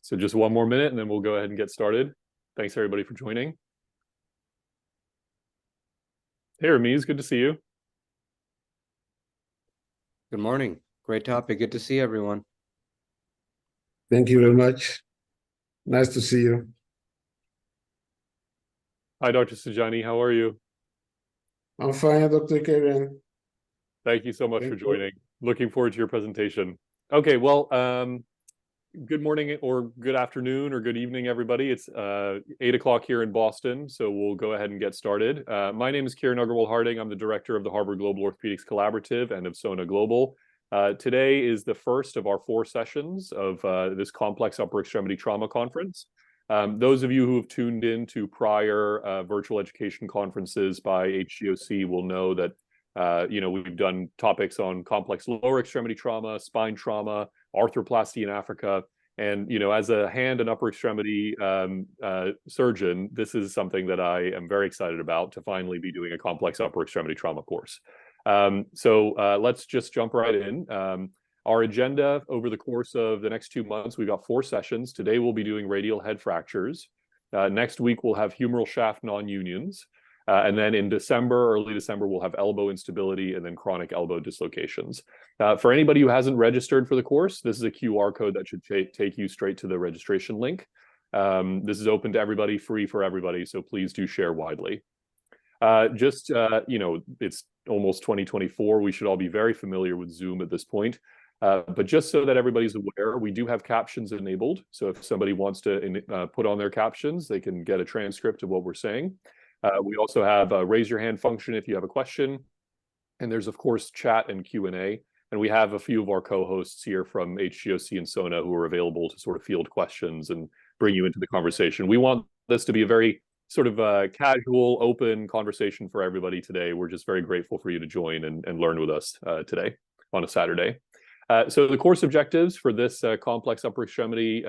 So just one more minute and then we'll go ahead and get started. Thanks everybody for joining. Hey, Ramiz, good to see you. Good morning. Great topic. Good to see everyone. Thank you very much. Nice to see you. Hi, Dr. Sidjani. How are you? I'm fine, Dr. Karen. Thank you so much Thank for you. joining. Looking forward to your presentation. Okay, well, good morning or good afternoon or good evening, everybody. It's 8 o'clock here in Boston, so we'll go ahead and get started. My name is Kieran Agarwal-Harding. I'm the director of the Harvard Global Orthopedics Collaborative and of SONA Global. Today is the first of our 4 sessions of this complex upper extremity trauma conference. Those of you who have tuned in to prior virtual education conferences by HGOC will know that we've done topics on complex lower extremity trauma, spine trauma, arthroplasty in Africa. And, as a hand and upper extremity surgeon, this is something that I am very excited about, to finally be doing a complex upper extremity trauma course. So let's just jump right in. Our agenda over the course of the next 2 months, we've got 4 sessions. Today we'll be doing radial head fractures. Next week we'll have humeral shaft non-unions. And then in December, early December, we'll have elbow instability and then chronic elbow dislocations. For anybody who hasn't registered for the course, this is a QR code that should take you straight to the registration link. This is open to everybody, free for everybody, so please do share widely. It's almost 2024. We should all be very familiar with Zoom at this point. But just so that everybody's aware, we do have captions enabled. So if somebody wants to put on their captions, they can get a transcript of what we're saying. We also have a raise your hand function if you have a question. And there's, of course, chat and Q&A. And we have a few of our co-hosts here from HGOC and SONA who are available to sort of field questions and bring you into the conversation. We want this to be a very sort of casual, open conversation for everybody today. We're just very grateful for you to join and learn with us today on a Saturday. So the course objectives for this complex upper extremity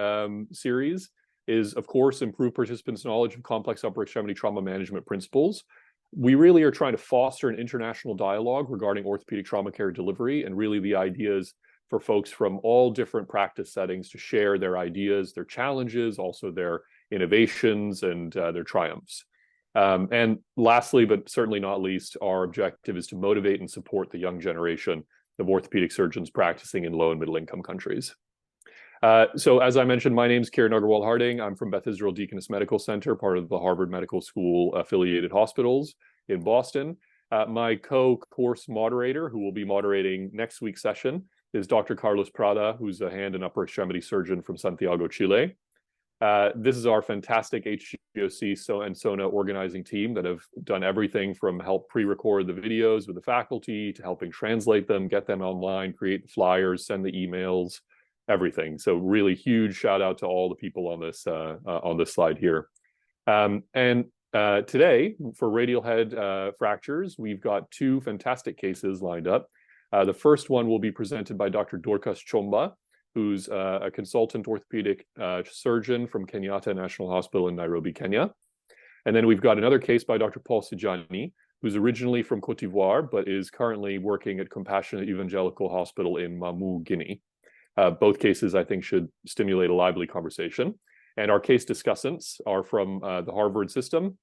series is, of course, improve participants' knowledge of complex upper extremity trauma management principles. We really are trying to foster an international dialogue regarding orthopedic trauma care delivery, and really the ideas for folks from all different practice settings to share their ideas, their challenges, also their innovations and their triumphs. And lastly, but certainly not least, our objective is to motivate and support the young generation of orthopedic surgeons practicing in low and middle income countries. So as I mentioned, my name is Kieran Agarwal-Harding. I'm from Beth Israel Deaconess Medical Center, part of the Harvard Medical School affiliated hospitals in Boston. My co-course moderator, who will be moderating next week's session, is Dr. Carlos Prada, who's a hand and upper extremity surgeon from Santiago, Chile. This is our fantastic HGOC and SONA organizing team that have done everything from help pre-record the videos with the faculty to helping translate them, get them online, create the flyers, send the emails, everything. So really huge shout out to all the people on this slide here. Today for radial head fractures, we've got 2 fantastic cases lined up. The first one will be presented by Dr. Dorcas Chomba, who's a consultant orthopedic surgeon from Kenyatta National Hospital in Nairobi, Kenya. And then we've got another case by Dr. Paul Sidjani, who's originally from Cote d'Ivoire, but is currently working at Compassionate Evangelical Hospital in Mamou, Guinea. Both cases, I think, should stimulate a lively conversation. And our case discussants are from the Harvard system,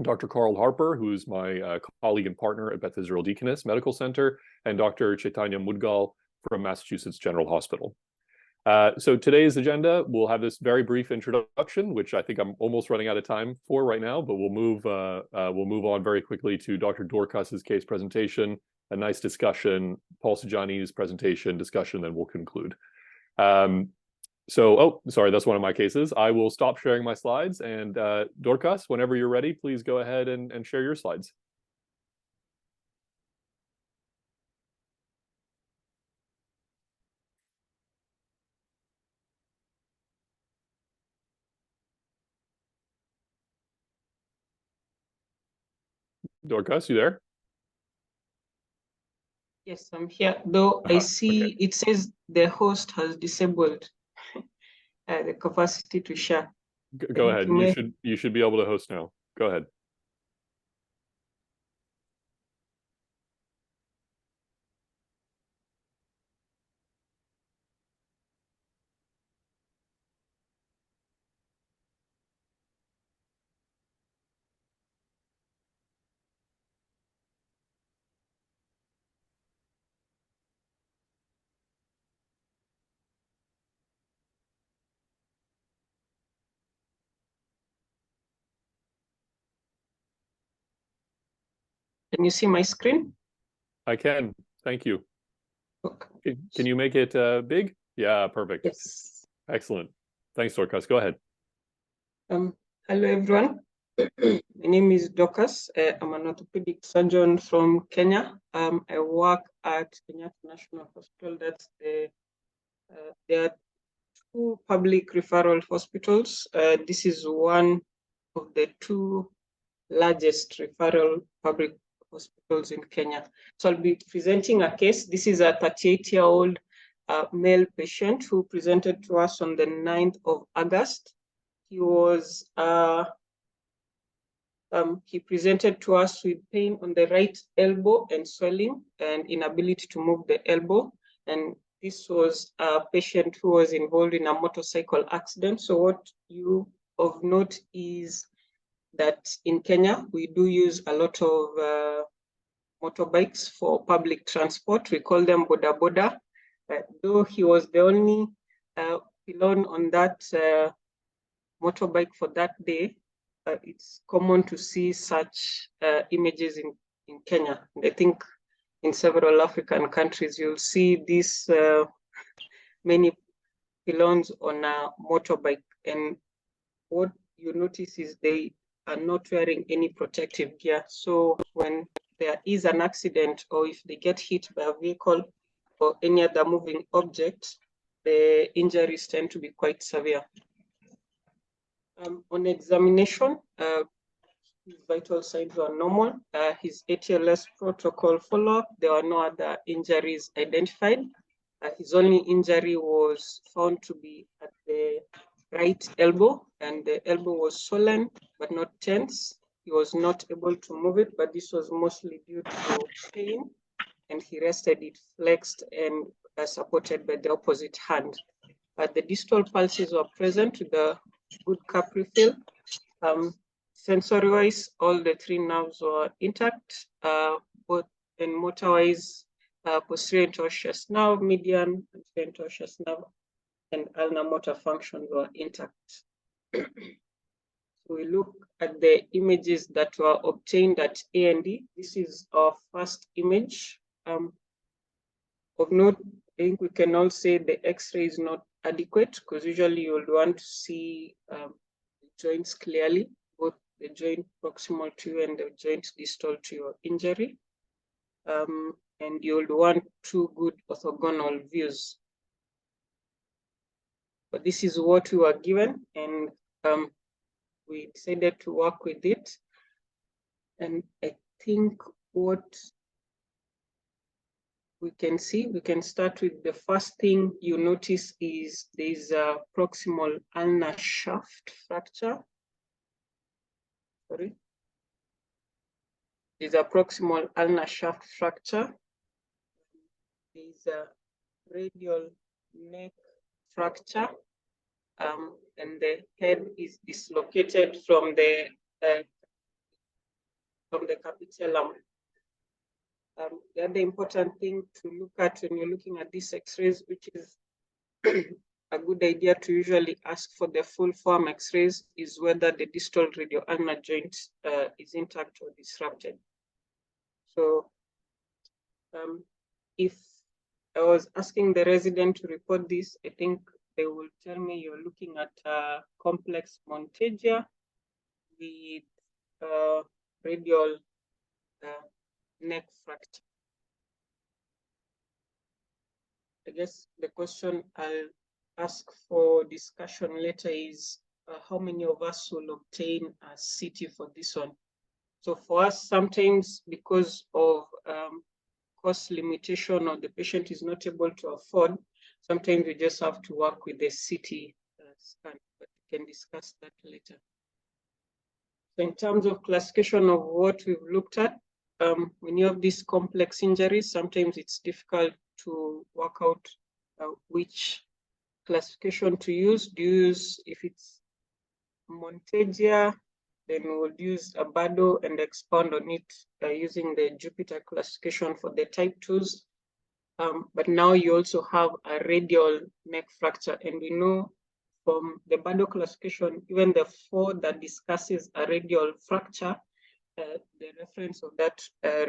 Dr. Carl Harper, who's my colleague and partner at Beth Israel Deaconess Medical Center, and Dr. Chaitanya Mudgal from Massachusetts General Hospital. So today's agenda, we'll have this very brief introduction, which I think I'm almost running out of time for right now, but we'll move on very quickly to Dr. Dorcas's case presentation, a nice discussion, Paul Sidjani's presentation, discussion, then we'll conclude. Sorry, that's one of my cases. I will stop sharing my slides, and Dorcas, whenever you're ready, please go ahead and share your slides. Dorcas, you there? Yes, I'm here. Though I see okay. It says the host has disabled the capacity to share. Go ahead. You should be able to host now. Go ahead. Can you see my screen? I can. Thank you. Okay. Can you make it big? Yeah, perfect. Yes. Excellent. Thanks, Dorcas. Go ahead. Hello, everyone. My name is Dorcas. I'm an orthopedic surgeon from Kenya. I work at Kenyatta National Hospital. That's there are two public referral hospitals. This is one of the two largest referral public hospitals in Kenya. So I'll be presenting a case. This is a 38-year-old male patient who presented to us on the 9th of August. He presented to us with pain on the right elbow and swelling and inability to move the elbow. And this was a patient who was involved in a motorcycle accident. So what you of note is that in Kenya, we do use a lot of motorbikes for public transport. We call them boda boda. Though he was the only pillion on that motorbike for that day, it's common to see such images in Kenya. And I think in several African countries, you'll see these many pylons on a motorbike. And what you notice is they are not wearing any protective gear. So when there is an accident or if they get hit by a vehicle or any other moving object, the injuries tend to be quite severe. On examination, his vital signs were normal. His ATLS protocol follow-up, there were no other injuries identified. His only injury was found to be at the right elbow, and the elbow was swollen but not tense. He was not able to move it, but this was mostly due to pain, and he rested it flexed and supported by the opposite hand. The distal pulses were present with the good cup refill. Sensory-wise, all the three nerves were intact, both and motor-wise, posterior interosseous nerve, median, anterior interosseous nerve, and ulnar motor functions were intact. So we look at the images that were obtained at A&E. This is our first image. Of note, I think we can all say the X-ray is not adequate because usually you would want to see the joints clearly, both the joint proximal to you and the joint distal to your injury. And you would want two good orthogonal views. But this is what we were given, and we decided to work with it. And I think what we can see, we can start with the first thing you notice is there's a proximal ulnar shaft fracture. Sorry. There's a proximal ulnar shaft fracture. There's a radial neck fracture. And the head is dislocated from the capitellum. The other important thing to look at when you're looking at these X-rays, which is a good idea to usually ask for the full form X-rays, is whether the distal radioulnar joint is intact or disrupted. So if I was asking the resident to report this, I think they will tell me you're looking at a complex montagia with radial neck fracture. I guess the question I'll ask for discussion later is how many of us will obtain a CT for this one? So for us, sometimes because of cost limitation or the patient is not able to afford, sometimes we just have to work with the CT scan, but we can discuss that later. So in terms of classification of what we've looked at, when you have these complex injuries, sometimes it's difficult to work out which classification to use. Do you use, if it's montagia, then we would use a BADO and expand on it using the Jupiter classification for the type 2s. But now you also have a radial neck fracture, and we know from the BADO classification, even the 4 that discusses a radial fracture, the reference of that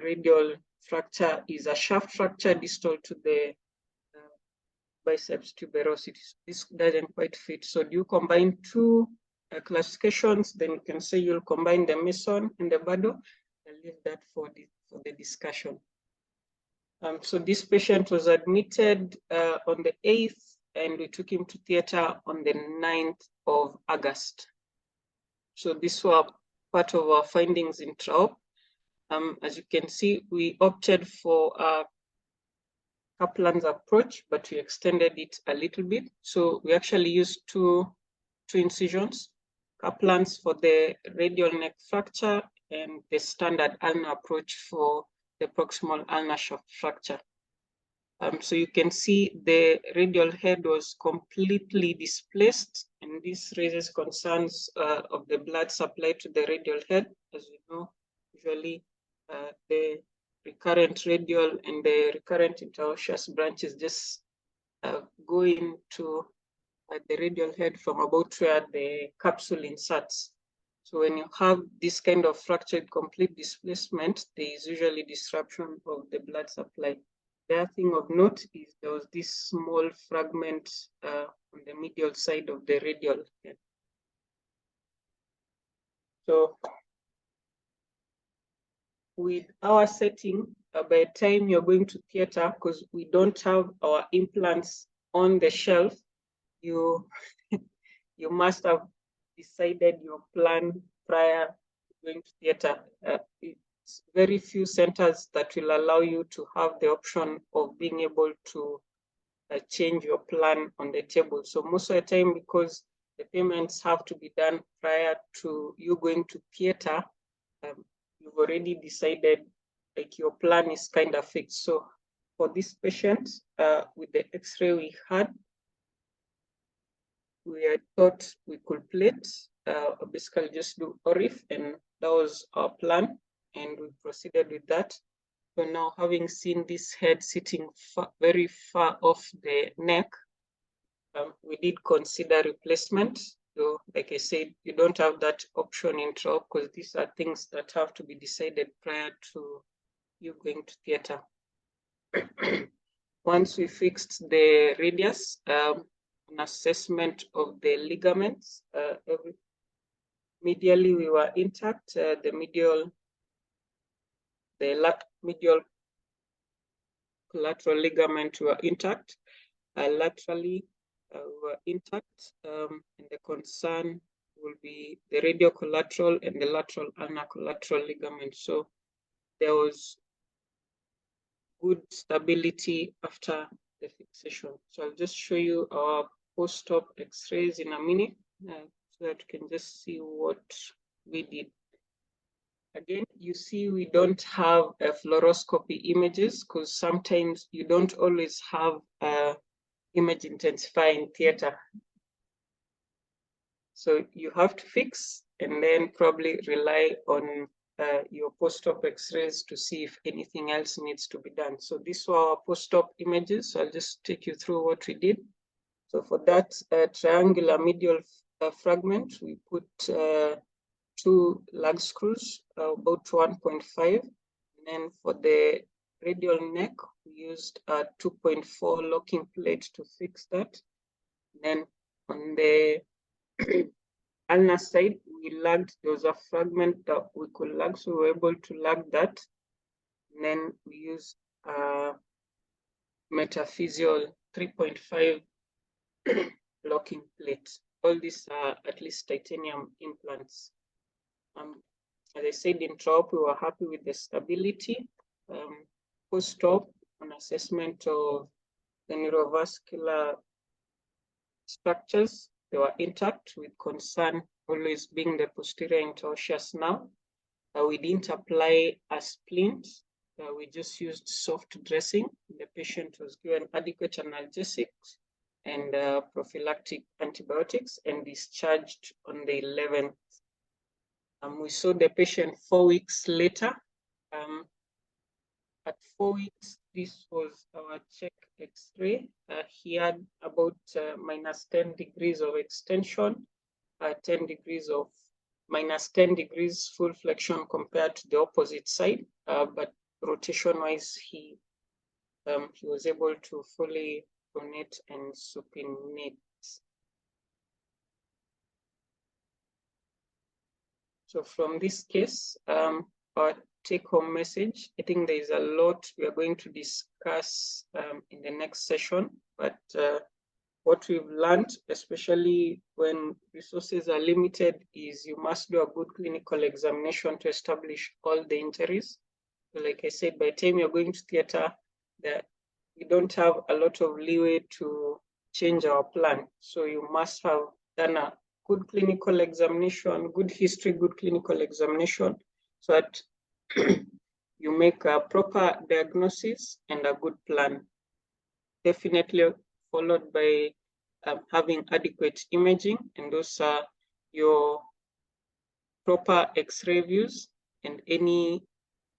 radial fracture is a shaft fracture distal to the biceps tuberosity. This doesn't quite fit. So do you combine two classifications? Then you can say you'll combine the meson and the Bardo. I'll leave that for the discussion. So this patient was admitted on the 8th, and we took him to theater on the 9th of August. So these were part of our findings in TRAOP. As you can see, we opted for a Kaplan's approach, but we extended it a little bit. So we actually used two incisions, Kaplan's for the radial neck fracture and the standard ulnar approach for the proximal ulnar shaft fracture. So you can see the radial head was completely displaced, and this raises concerns of the blood supply to the radial head. As you know, usually the recurrent radial and the recurrent interosseous branches just go into the radial head from about where the capsule inserts. So when you have this kind of fractured complete displacement, there is usually disruption of the blood supply. The other thing of note is there was this small fragment on the medial side of the radial head. So with our setting, by the time you're going to theater, because we don't have our implants on the shelf, you must have decided your plan prior to going to theater. It's very few centers that will allow you to have the option of being able to change your plan on the table. So most of the time, because the payments have to be done prior to you going to theater, you've already decided, like, your plan is kind of fixed. So for this patient, with the x-ray we had thought we could plate, basically just do ORIF, and that was our plan, and we proceeded with that. So now, having seen this head sitting very far off the neck, we did consider replacement. So like I said, you don't have that option in TRAOP because these are things that have to be decided prior to you going to theater. Once we fixed the radius, an assessment of the ligaments, medially we were intact. The medial collateral ligament were intact. Laterally were intact, and the concern will be the radial collateral and the lateral ulnar collateral ligament. So there was good stability after the fixation. So I'll just show you our post-op x-rays in a minute so that you can just see what we did. Again, you see we don't have fluoroscopy images because sometimes you don't always have image intensifier in theater. So you have to fix and then probably rely on your post-op x-rays to see if anything else needs to be done. So these were our post-op images. So I'll just take you through what we did. So for that triangular medial fragment, we put 2 lug screws, about 1.5. And then for the radial neck, we used a 2.4 locking plate to fix that. And then on the ulnar side, we lugged, there was a fragment that we could lug, so we were able to lug that. And then we used metaphysial 3.5 locking plate. All these are at least titanium implants. As I said in TRAOP, we were happy with the stability. Post-op, on assessment of the neurovascular structures, they were intact, with concern always being the posterior interosseous nerve. We didn't apply a splint. We just used soft dressing. The patient was given adequate analgesics and prophylactic antibiotics and discharged on the 11th. We saw the patient 4 weeks later. At 4 weeks, this was our check x-ray. He had about -10 degrees of extension, 10 degrees of minus 10 degrees full flexion compared to the opposite side, but rotation-wise, he was able to fully pronate and supinate. So from this case, our take-home message, I think there is a lot we are going to discuss in the next session, but what we've learned, especially when resources are limited, is you must do a good clinical examination to establish all the injuries. So like I said, by the time you're going to theater, we don't have a lot of leeway to change our plan. So you must have done a good clinical examination, good history, good clinical examination, so that you make a proper diagnosis and a good plan. Definitely followed by having adequate imaging, and those are your proper X-ray views and any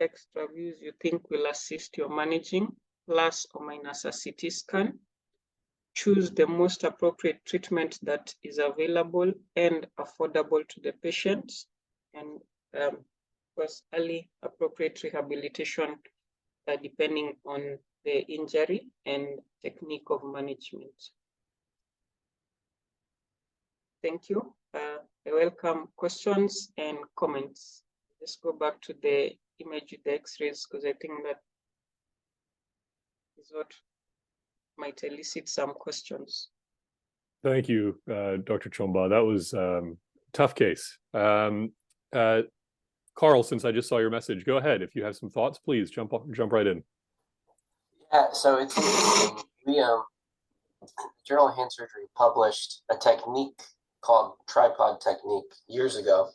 extra views you think will assist your managing, plus or minus a CT scan. Choose the most appropriate treatment that is available and affordable to the patient, and of course, early appropriate rehabilitation depending on the injury and technique of management. Thank you. I welcome questions and comments. Let's go back to the image with the X-rays, because I think that is what might elicit some questions. Thank you, Dr. Chomba. That was tough case. Carl, since I just saw your message, go ahead. If you have some thoughts, please jump right in. Yeah, so it's interesting. Journal of Hand Surgery published a technique called tripod technique years ago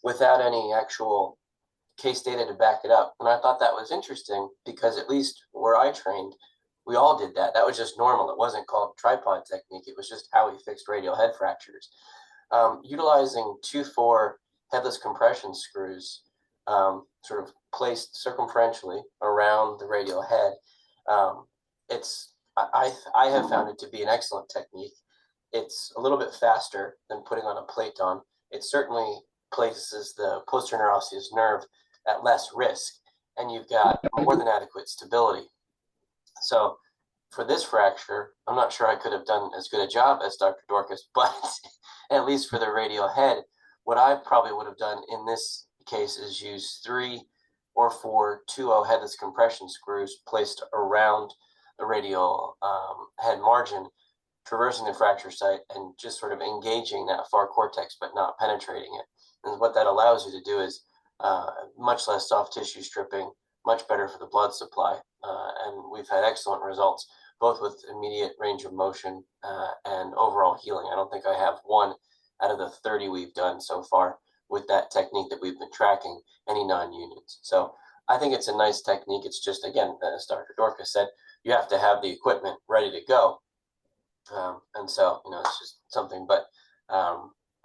without any actual case data to back it up. And I thought that was interesting because at least where I trained, we all did that. That was just normal. It wasn't called tripod technique. It was just how we fixed radial head fractures. Utilizing 2-4 headless compression screws sort of placed circumferentially around the radial head. I have found it to be an excellent technique. It's a little bit faster than putting on a plate on. It certainly places the posterior interosseous nerve at less risk, and you've got more than adequate stability. So for this fracture, I'm not sure I could have done as good a job as Dr. Dorcas, but at least for the radial head, what I probably would have done in this case is use 3 or 4 2-0 headless compression screws placed around the radial head margin, traversing the fracture site and just sort of engaging that far cortex, but not penetrating it. And what that allows you to do is much less soft tissue stripping, much better for the blood supply. And we've had excellent results, both with immediate range of motion and overall healing. I don't think I have one out of the 30 we've done so far with that technique that we've been tracking, any non-unions. So I think it's a nice technique. It's just, again, as Dr. Dorcas said, you have to have the equipment ready to go. And so, it's just something, but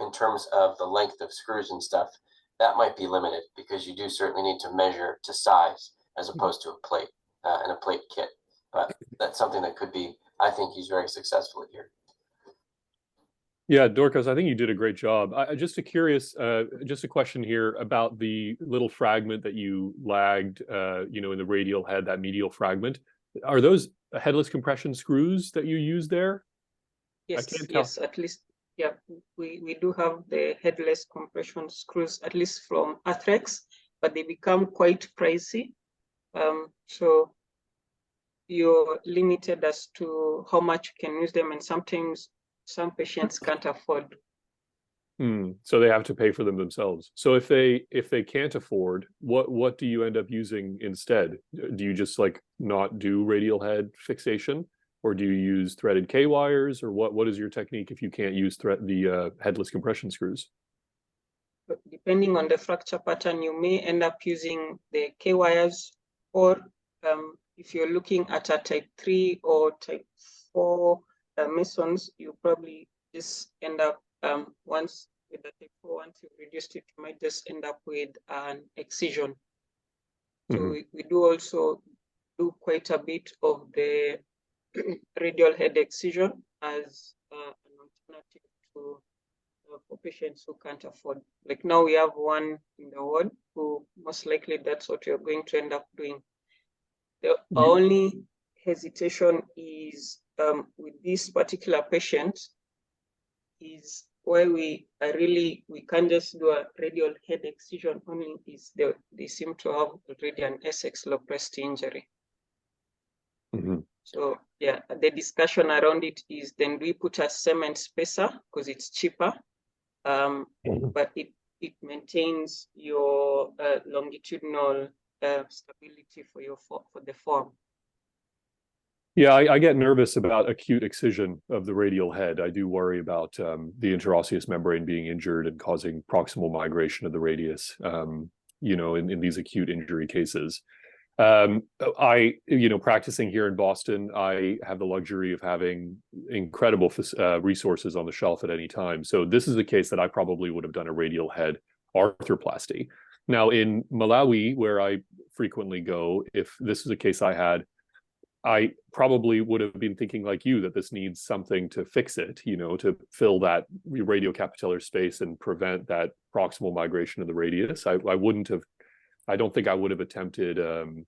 in terms of the length of screws and stuff, that might be limited because you do certainly need to measure to size as opposed to a plate and a plate kit. But that's something that could be, I think, used very successfully here. Yeah, Dorcas, I think you did a great job. Just a question here about the little fragment that you lagged, in the radial head, that medial fragment. Are those headless compression screws that you use there? Yes, at least, yeah, we do have the headless compression screws, at least from Athrex, but they become quite pricey. So you're limited as to how much you can use them, and sometimes some patients can't afford. So they have to pay for them themselves. So if they can't afford, what do you end up using instead? Do you just not do radial head fixation, or do you use threaded K wires, or what is your technique if you can't use the headless compression screws? But depending on the fracture pattern, you may end up using the K wires, or if you're looking at a type 3 or type 4 mesons, you probably just end up once with the type 4, once you've reduced it, you might just end up with an excision. So we do also do quite a bit of the radial head excision as an alternative to for patients who can't afford. Like now we have one in the ward who most likely that's what you're going to end up doing. The only hesitation is with this particular patient is why we can't just do a radial head excision only, is they seem to have already an SX low breast injury. So yeah, the discussion around it is then we put a cement spacer because it's cheaper, but it maintains your longitudinal stability for the form. Yeah, I get nervous about acute excision of the radial head. I do worry about the interosseous membrane being injured and causing proximal migration of the radius, you know, in these acute injury cases. Practicing here in Boston, I have the luxury of having incredible resources on the shelf at any time. So this is the case that I probably would have done a radial head arthroplasty. Now in Malawi, where I frequently go, if this is a case I probably would have been thinking like you, that this needs something to fix it, you know, to fill that radiocapitellar space and prevent that proximal migration of the radius. I don't think I would have attempted an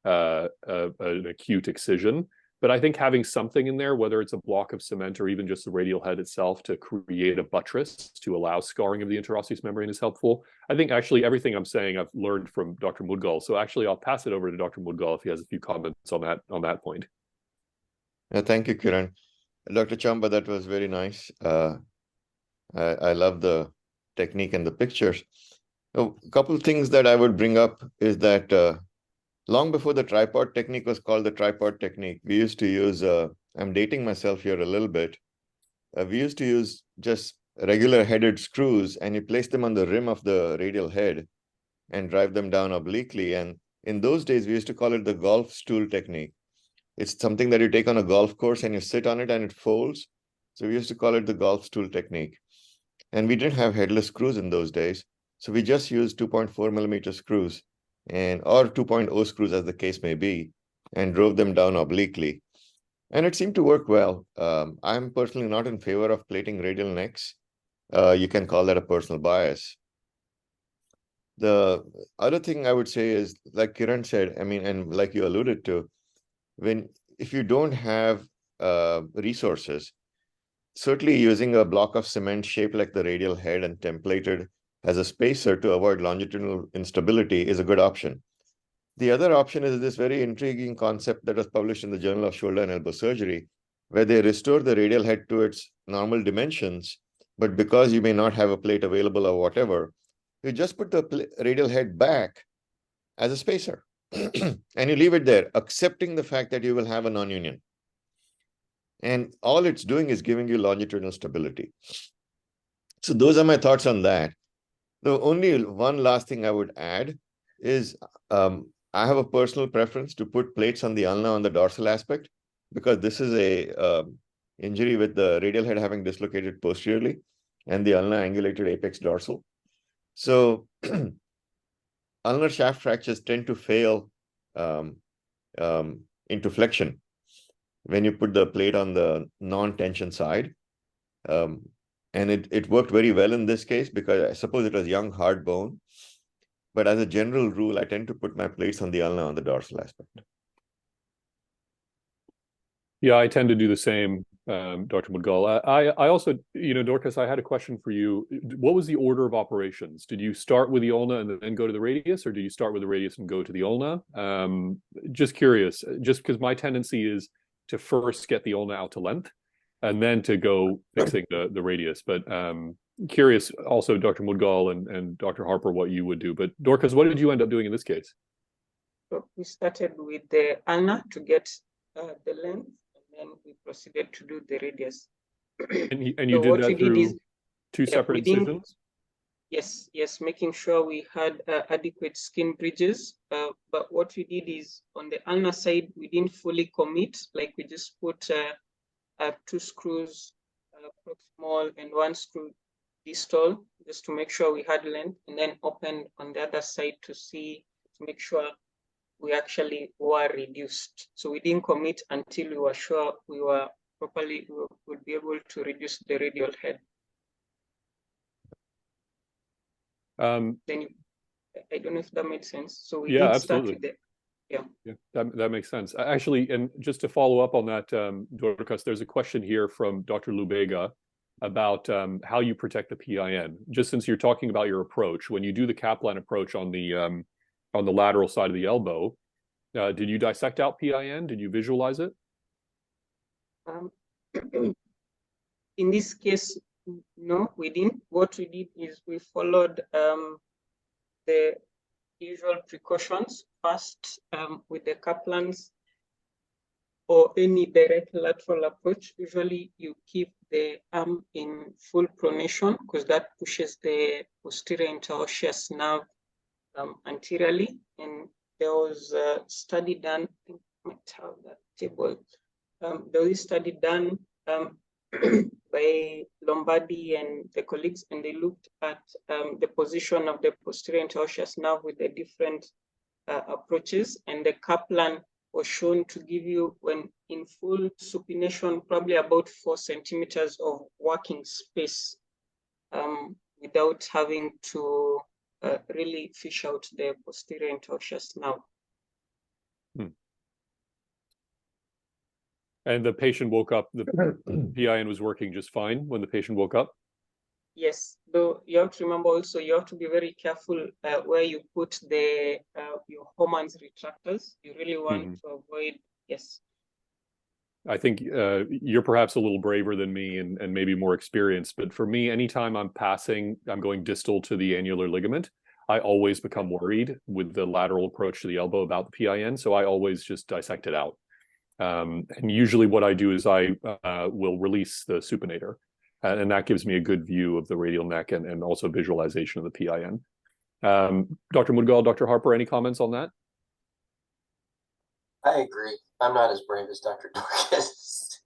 acute excision, but I think having something in there, whether it's a block of cement or even just the radial head itself to create a buttress to allow scarring of the interosseous membrane is helpful. I think actually everything I'm saying I've learned from Dr. Mudgal. So actually I'll pass it over to Dr. Mudgal if he has a few comments on that point. Yeah, thank you, Kiran. Dr. Chomba, that was very nice. I love the technique and the pictures. A couple of things that I would bring up is that long before the tripod technique was called the tripod technique, we used to use, I'm dating myself here a little bit, we used to use just regular headed screws and you place them on the rim of the radial head and drive them down obliquely. And in those days, we used to call it the golf stool technique. It's something that you take on a golf course and you sit on it and it folds. So we used to call it the golf stool technique. And we didn't have headless screws in those days. So we just used 2.4 millimeter screws or 2.0 screws as the case may be, and drove them down obliquely. And it seemed to work well. I'm personally not in favor of plating radial necks. You can call that a personal bias. The other thing I would say is, like Kiran said, I mean, and like you alluded to, if you don't have resources, certainly using a block of cement shaped like the radial head and templated as a spacer to avoid longitudinal instability is a good option. The other option is this very intriguing concept that was published in the Journal of Shoulder and Elbow Surgery, where they restore the radial head to its normal dimensions, but because you may not have a plate available or whatever, you just put the radial head back as a spacer and you leave it there, accepting the fact that you will have a non-union. And all it's doing is giving you longitudinal stability. So those are my thoughts on that. The only one last thing I would add is I have a personal preference to put plates on the ulna on the dorsal aspect, because this is a injury with the radial head having dislocated posteriorly and the ulna angulated apex dorsal. So ulnar shaft fractures tend to fail into flexion when you put the plate on the non-tension side. And it worked very well in this case because I suppose it was young, hard bone. But as a general rule, I tend to put my plates on the ulna on the dorsal aspect. Yeah, I tend to do the same, Dr. Mudgal. I also, Dorcas, I had a question for you. What was the order of operations? Did you start with the ulna and then go to the radius, or do you start with the radius and go to the ulna? Just curious, just because my tendency is to first get the ulna out to length and then to go fixing the radius. But curious also, Dr. Mudgal and Dr. Harper, what you would do. But Dorcas, what did you end up doing in this case? So we started with the ulna to get the length, and then we proceeded to do the radius. And you did that through two separate incisions? Yes, making sure we had adequate skin bridges. But what we did is on the ulnar side, we didn't fully commit, like we just put 2 screws proximal and 1 screw distal, just to make sure we had length, and then opened on the other side to make sure we actually were reduced. So we didn't commit until we were sure we would be able to reduce the radial head. Then I don't know if that made sense. So we Yeah, did start absolutely. with the, yeah. Yeah, that makes sense. Actually, and just to follow up on that, Dorcas, there's a question here from Dr. Lubega about how you protect the PIN. Just since you're talking about your approach, when you do the Kaplan approach on the lateral side of the elbow, did you dissect out PIN? Did you visualize it? Um, in this case, no, we didn't. What we did is we followed the usual precautions. First, with the Kaplan's or any direct lateral approach, usually you keep the arm in full pronation because that pushes the posterior interosseous nerve anteriorly. And there was a study done, I think I might have that table. There was a study done by Lombardi and the colleagues, and they looked at the position of the posterior interosseous nerve with the different approaches, and the Kaplan was shown to give you, when in full supination, probably about 4 centimeters of working space without having to really fish out the posterior interosseous nerve. And the patient woke up, the PIN was working just fine when the patient woke up? Yes, though you have to remember also, you have to be very careful where you put the your Hohmann's retractors. You really want to avoid, yes. I think you're perhaps a little braver than me and maybe more experienced, but for me, anytime I'm going distal to the annular ligament, I always become worried with the lateral approach to the elbow about the PIN, so I always just dissect it out. And usually what I do is I will release the supinator, and that gives me a good view of the radial neck and also visualization of the PIN. Dr. Mudgal, Dr. Harper, any comments on that? I agree. I'm not as brave as Dr. Dorcas.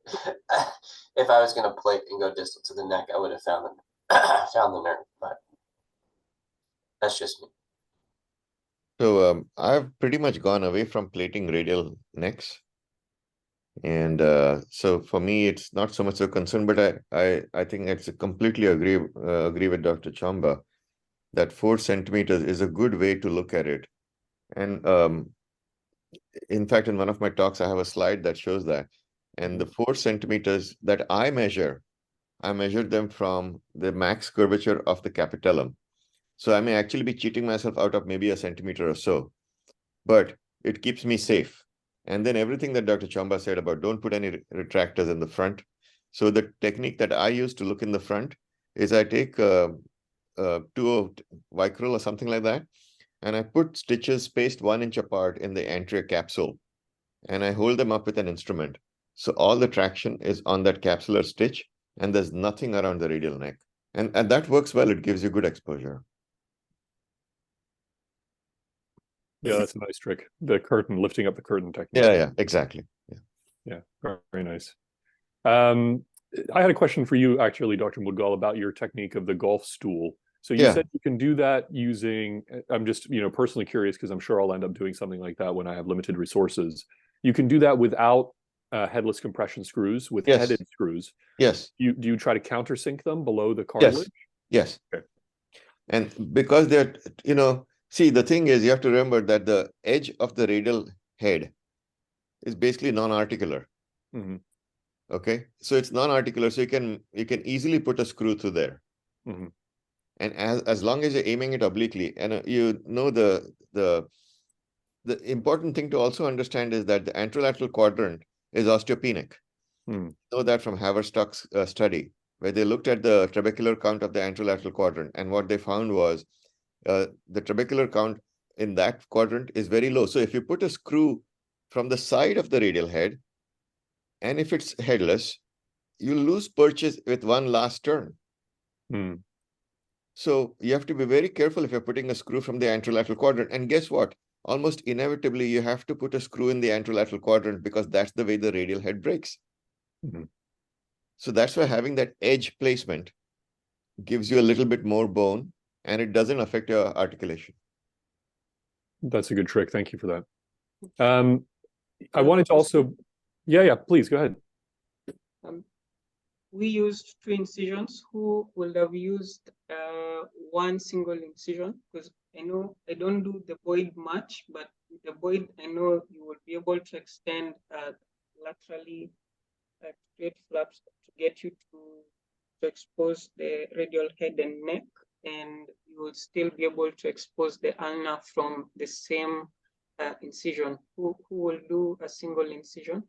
If I was going to plate and go distal to the neck, I would have found the nerve, but that's just me. So I've pretty much gone away from plating radial necks. And so for me, it's not so much a concern, but I think it's completely agree with Dr. Chomba that 4 centimeters is a good way to look at it. And in fact, in one of my talks, I have a slide that shows that. And the 4 centimeters that I measured them from the max curvature of the capitellum. So I may actually be cheating myself out of maybe a centimeter or so, but it keeps me safe. And then everything that Dr. Chomba said about don't put any retractors in the front. So the technique that I use to look in the front is I take 2 Vicryl or something like that, and I put stitches spaced 1 inch apart in the anterior capsule, and I hold them up with an instrument. So all the traction is on that capsular stitch, and there's nothing around the radial neck. And that works well. It gives you good exposure. Yeah, that's a nice trick. The curtain, lifting up the curtain technique. Yeah, exactly. Yeah, very, very nice. I had a question for you, actually, Dr. Mudgal, about your technique of the golf stool. So you said you can do that using, I'm just, personally curious because I'm sure I'll end up doing something like that when I have limited resources. You can do that without headless compression screws, with headed screws. Yes. Do you try to countersink them below the cartilage? Yes. Okay. And because they're, see, the thing is, you have to remember that the edge of the radial head is basically non-articular. Okay, so it's non-articular, so you can easily put a screw through there. And as long as you're aiming it obliquely, and the important thing to also understand is that the anterolateral quadrant is osteopenic. You know that from Haverstock's study, where they looked at the trabecular count of the anterolateral quadrant, and what they found was the trabecular count in that quadrant is very low. So if you put a screw from the side of the radial head, and if it's headless, you lose purchase with one last turn. So you have to be very careful if you're putting a screw from the anterolateral quadrant. And guess what? Almost inevitably, you have to put a screw in the anterolateral quadrant because that's the way the radial head breaks. So that's why having that edge placement gives you a little bit more bone, and it doesn't affect your articulation. That's a good trick. Thank you for that. I wanted to also, yeah, please go ahead. We used 2 incisions. Who would have used one single incision, because I know I don't do the void much, but with the void, I know you will be able to extend laterally straight flaps to get you to expose the radial head and neck, and you will still be able to expose the ulna from the same incision. Who will do a single incision?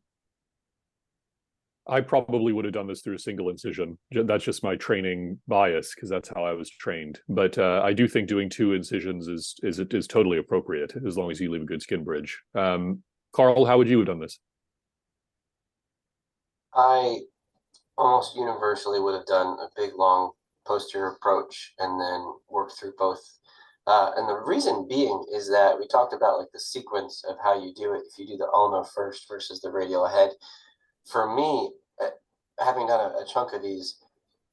I probably would have done this through a single incision. That's just my training bias because that's how I was trained. But I do think doing two incisions is totally appropriate as long as you leave a good skin bridge. Carl, how would you have done this? I almost universally would have done a big, long posterior approach and then worked through both. And the reason being is that we talked about like the sequence of how you do it. If you do the ulna first versus the radial head. For me, having done a chunk of these,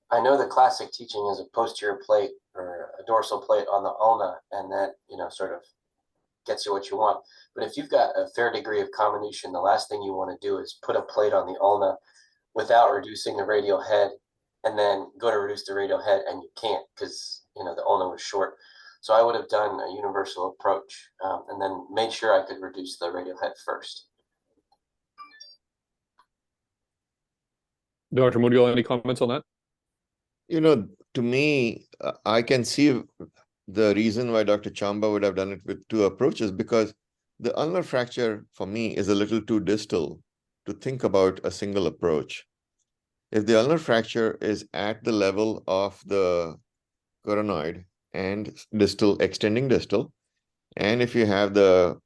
I know the classic teaching is a posterior plate or a dorsal plate on the ulna, and that, sort of gets you what you want. But if you've got a fair degree of comminution, the last thing you want to do is put a plate on the ulna without reducing the radial head, and then go to reduce the radial head, and you can't because, the ulna was short. So I would have done a universal approach and then made sure I could reduce the radial head first. Dr. Mudial, any comments on that? To me, I can see the reason why Dr. Chomba would have done it with two approaches, because the ulnar fracture for me is a little too distal to think about a single approach. If the ulnar fracture is at the level of the coronoid and distal, extending distal, and if you have the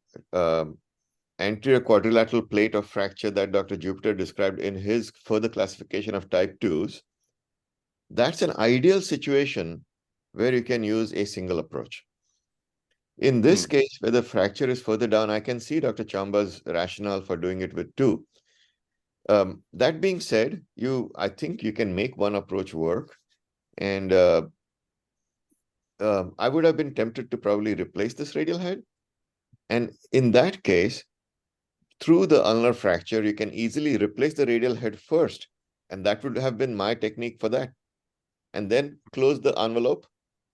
anterior quadrilateral plate of fracture that Dr. Jupiter described in his further classification of type 2s, that's an ideal situation where you can use a single approach. In this case, where the fracture is further down, I can see Dr. Chamba's rationale for doing it with two. That being said, I think you can make one approach work. And I would have been tempted to probably replace this radial head. And in that case, through the ulnar fracture, you can easily replace the radial head first. And that would have been my technique for that. And then close the envelope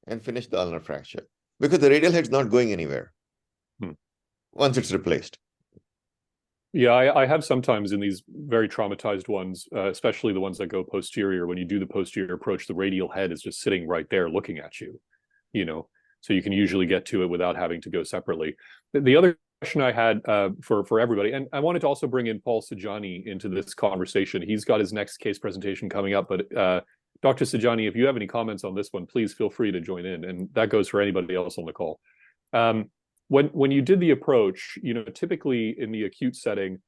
and finish the ulnar fracture. Because the radial head's not going anywhere once it's replaced. Yeah, I have sometimes in these very traumatized ones, especially the ones that go posterior, when you do the posterior approach, the radial head is just sitting right there looking at you, so you can usually get to it without having to go separately. The other question I had for everybody, and I wanted to also bring in Paul Sidjani into this conversation. He's got his next case presentation coming up, but Dr. Sidjani, if you have any comments on this one, please feel free to join in, and that goes for anybody else on the call. When you did the approach, typically in the acute setting,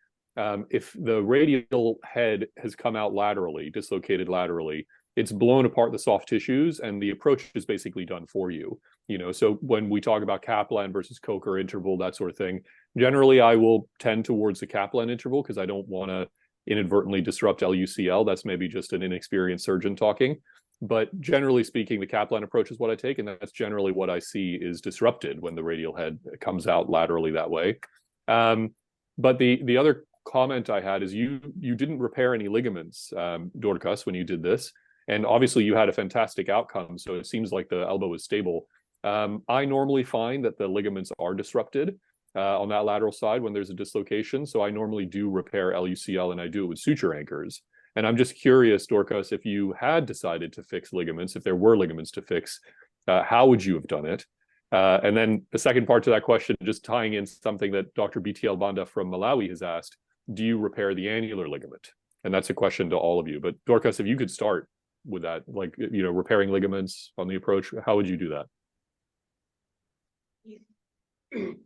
if the radial head has come out laterally, dislocated laterally, it's blown apart the soft tissues, and the approach is basically done for you. So when we talk about Kaplan versus Coker interval, that sort of thing, generally I will tend towards the Kaplan interval because I don't want to inadvertently disrupt LUCL. That's maybe just an inexperienced surgeon talking. But generally speaking, the Kaplan approach is what I take, and that's generally what I see is disrupted when the radial head comes out laterally that way. But the other comment I had is you didn't repair any ligaments, Dorcas, when you did this, and obviously you had a fantastic outcome, so it seems like the elbow is stable. I normally find that the ligaments are disrupted on that lateral side when there's a dislocation, so I normally do repair LUCL, and I do it with suture anchors. And I'm just curious, Dorcas, if you had decided to fix ligaments, if there were ligaments to fix, how would you have done it? And then the second part to that question, just tying in something that Dr. BTL Banda from Malawi has asked, do you repair the annular ligament? And that's a question to all of you. But Dorcas, if you could start with that, like, repairing ligaments on the approach, how would you do that?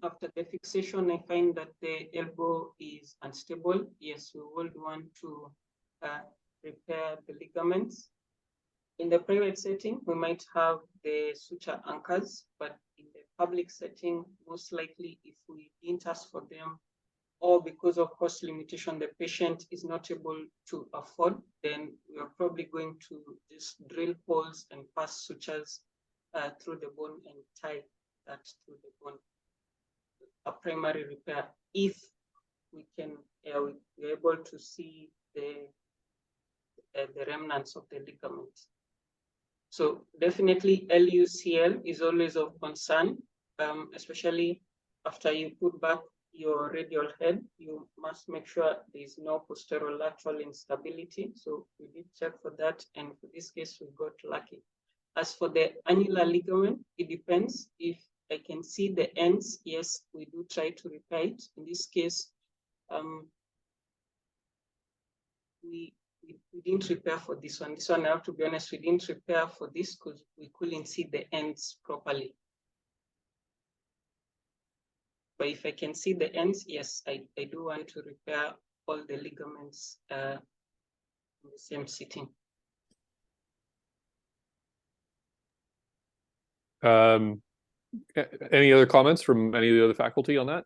After the fixation, I find that the elbow is unstable. Yes, we would want to repair the ligaments. In the private setting, we might have the suture anchors, but in the public setting, most likely if we didn't ask for them, or because of cost limitation, the patient is not able to afford, then we are probably going to just drill holes and pass sutures through the bone and tie that through the bone. A primary repair, if we can, we're able to see the remnants of the ligament. So definitely LUCL is always of concern, especially after you put back your radial head. You must make sure there is no posterolateral instability. So we did check for that, and for this case, we got lucky. As for the annular ligament, it depends. If I can see the ends, yes, we do try to repair it. In this case, we didn't repair for this one. This one, I have to be honest, we didn't repair for this because we couldn't see the ends properly. But if I can see the ends, yes, I do want to repair all the ligaments in the same sitting. Any other comments from any of the other faculty on that?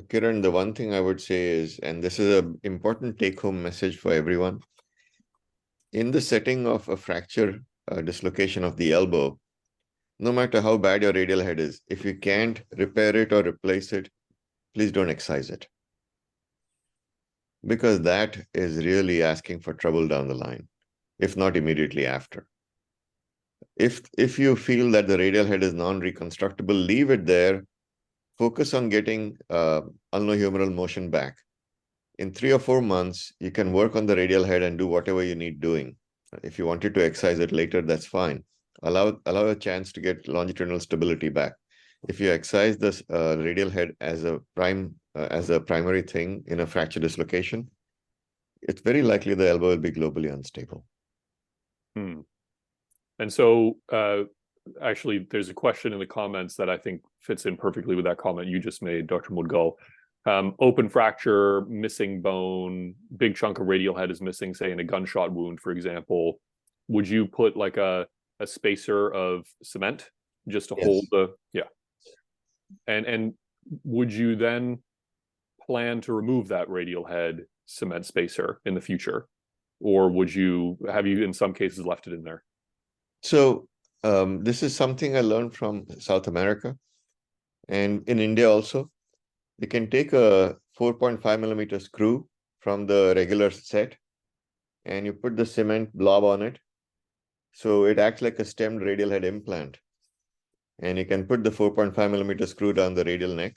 Kiran, the one thing I would say is, and this is an important take-home message for everyone, in the setting of a fracture, dislocation of the elbow, no matter how bad your radial head is, if you can't repair it or replace it, please don't excise it. Because that is really asking for trouble down the line, if not immediately after. If you feel that the radial head is non-reconstructible, leave it there. Focus on getting ulnohumeral motion back. In 3 or 4 months, you can work on the radial head and do whatever you need doing. If you wanted to excise it later, that's fine. Allow a chance to get longitudinal stability back. If you excise this radial head as a primary thing in a fracture dislocation, it's very likely the elbow will be globally unstable. And so actually, there's a question in the comments that I think fits in perfectly with that comment you just made, Dr. Mudgal. Open fracture, missing bone, big chunk of radial head is missing, say in a gunshot wound, for example. Would you put like a spacer of cement just to hold the, and would you then plan to remove that radial head cement spacer in the future? Or have you in some cases left it in there? So this is something I learned from South America and in India also. You can take a 4.5 millimeter screw from the regular set and you put the cement blob on it. So it acts like a stemmed radial head implant. And you can put the 4.5 millimeter screw down the radial neck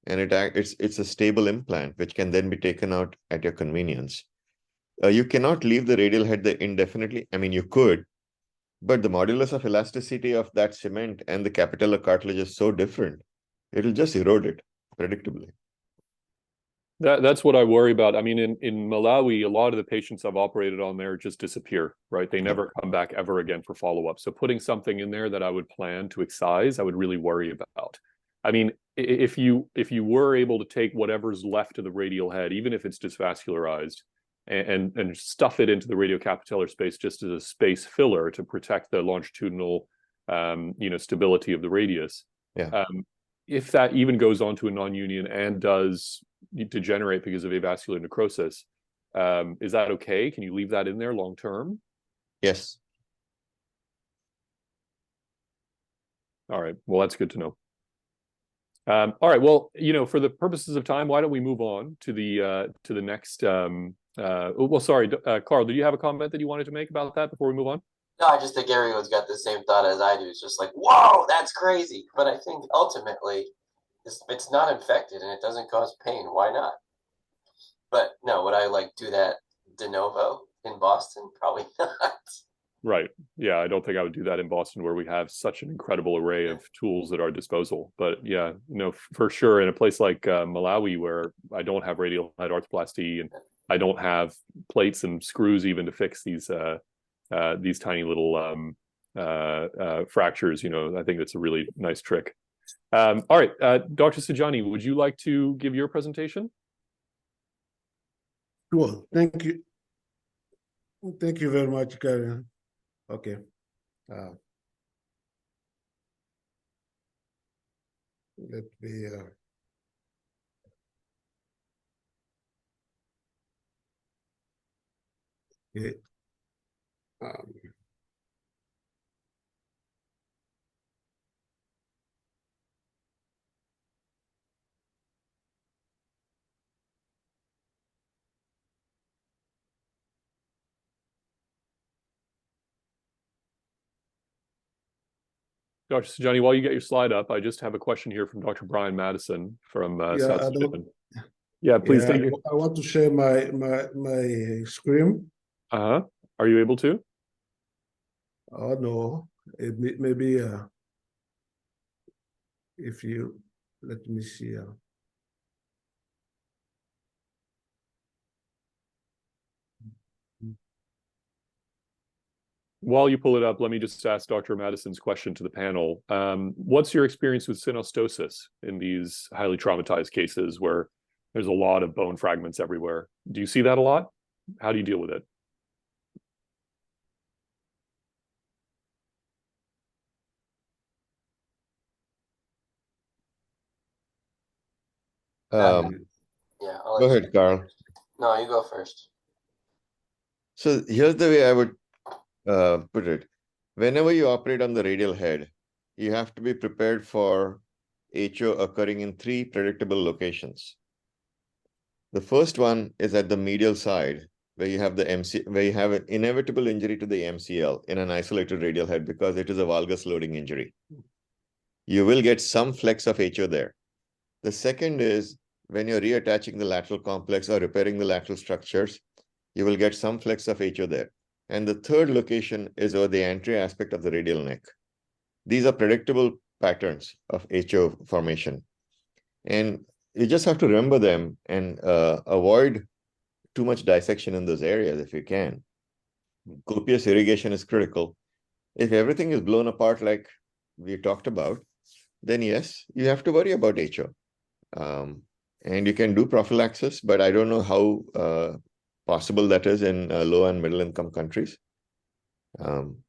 and it's a stable implant, which can then be taken out at your convenience. You cannot leave the radial head there indefinitely. I mean, you could, but the modulus of elasticity of that cement and the capitellar cartilage is so different, it'll just erode it predictably. That's what I worry about. I mean, in Malawi, a lot of the patients I've operated on there just disappear, right? They never come back ever again for follow-up. So putting something in there that I would plan to excise, I would really worry about. I mean, if you were able to take whatever's left of the radial head, even if it's disvascularized, and stuff it into the radiocapitellar space just as a space filler to protect the longitudinal, stability of the radius. If that even goes on to a non-union and does degenerate because of avascular necrosis, is that okay? Can you leave that in there long term? Yes. All right. Well, that's good to know. All right. Well, for the purposes of time, why don't we move on to the next? Well, sorry, Carl, did you have a comment that you wanted to make about that before we move on? No, I just think everyone's got the same thought as I do. It's just like, whoa, that's crazy. But I think ultimately, it's not infected and it doesn't cause pain. Why not? But no, would I do that de novo in Boston? Probably not. Right. Yeah, I don't think I would do that in Boston where we have such an incredible array of tools at our disposal. But yeah, for sure in a place like Malawi where I don't have radial head arthroplasty and I don't have plates and screws even to fix these tiny little fractures, I think that's a really nice trick. All right, Dr. Sidjani, would you like to give your presentation? Sure. Thank you. Thank you very much, Karen. Okay. Let me. Okay. Dr. Sidjani, while you get your slide up, I just have a question here from Dr. Brian Madison from South I don't. Sudan. Yeah, please Yeah, take your. I want to share my screen. Are you able to? Oh no, maybe if you let me see. While you pull it up, let me just ask Dr. Madison's question to the panel. What's your experience with synostosis in these highly traumatized cases where there's a lot of bone fragments everywhere? Do you see that a lot? How do you deal with it? Yeah, I'll Go let you. ahead, Carl. No, you go first. So here's the way I would put it. Whenever you operate on the radial head, you have to be prepared for HO occurring in 3 predictable locations. The first one is at the medial side, where you have where you have an inevitable injury to the MCL in an isolated radial head because it is a valgus loading injury. You will get some flex of HO there. The second is when you're reattaching the lateral complex or repairing the lateral structures, you will get some flex of HO there. And the third location is over the anterior aspect of the radial neck. These are predictable patterns of HO formation. And you just have to remember them and avoid too much dissection in those areas if you can. Copious irrigation is critical. If everything is blown apart like we talked about, then yes, you have to worry about HO. And you can do prophylaxis, but I don't know how possible that is in low and middle income countries. Dr.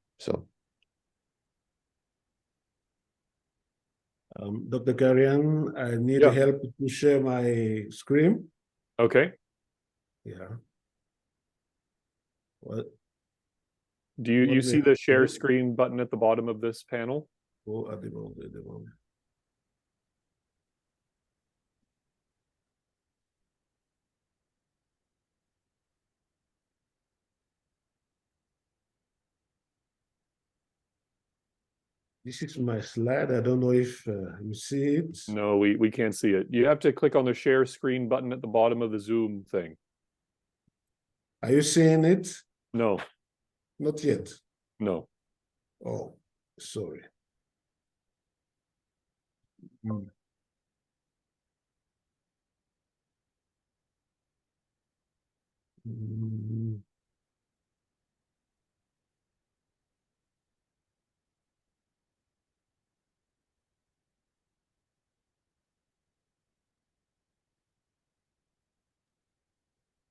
Karian, I need help to share my screen. Okay. Yeah. Well, do you see the share screen button at the bottom of this panel? Oh, at the moment. This is my slide. I don't know if you see it. No, we can't see it. You have to click on the share screen button at the bottom of the Zoom thing. Are you seeing it? No. Not yet. No. Oh, sorry.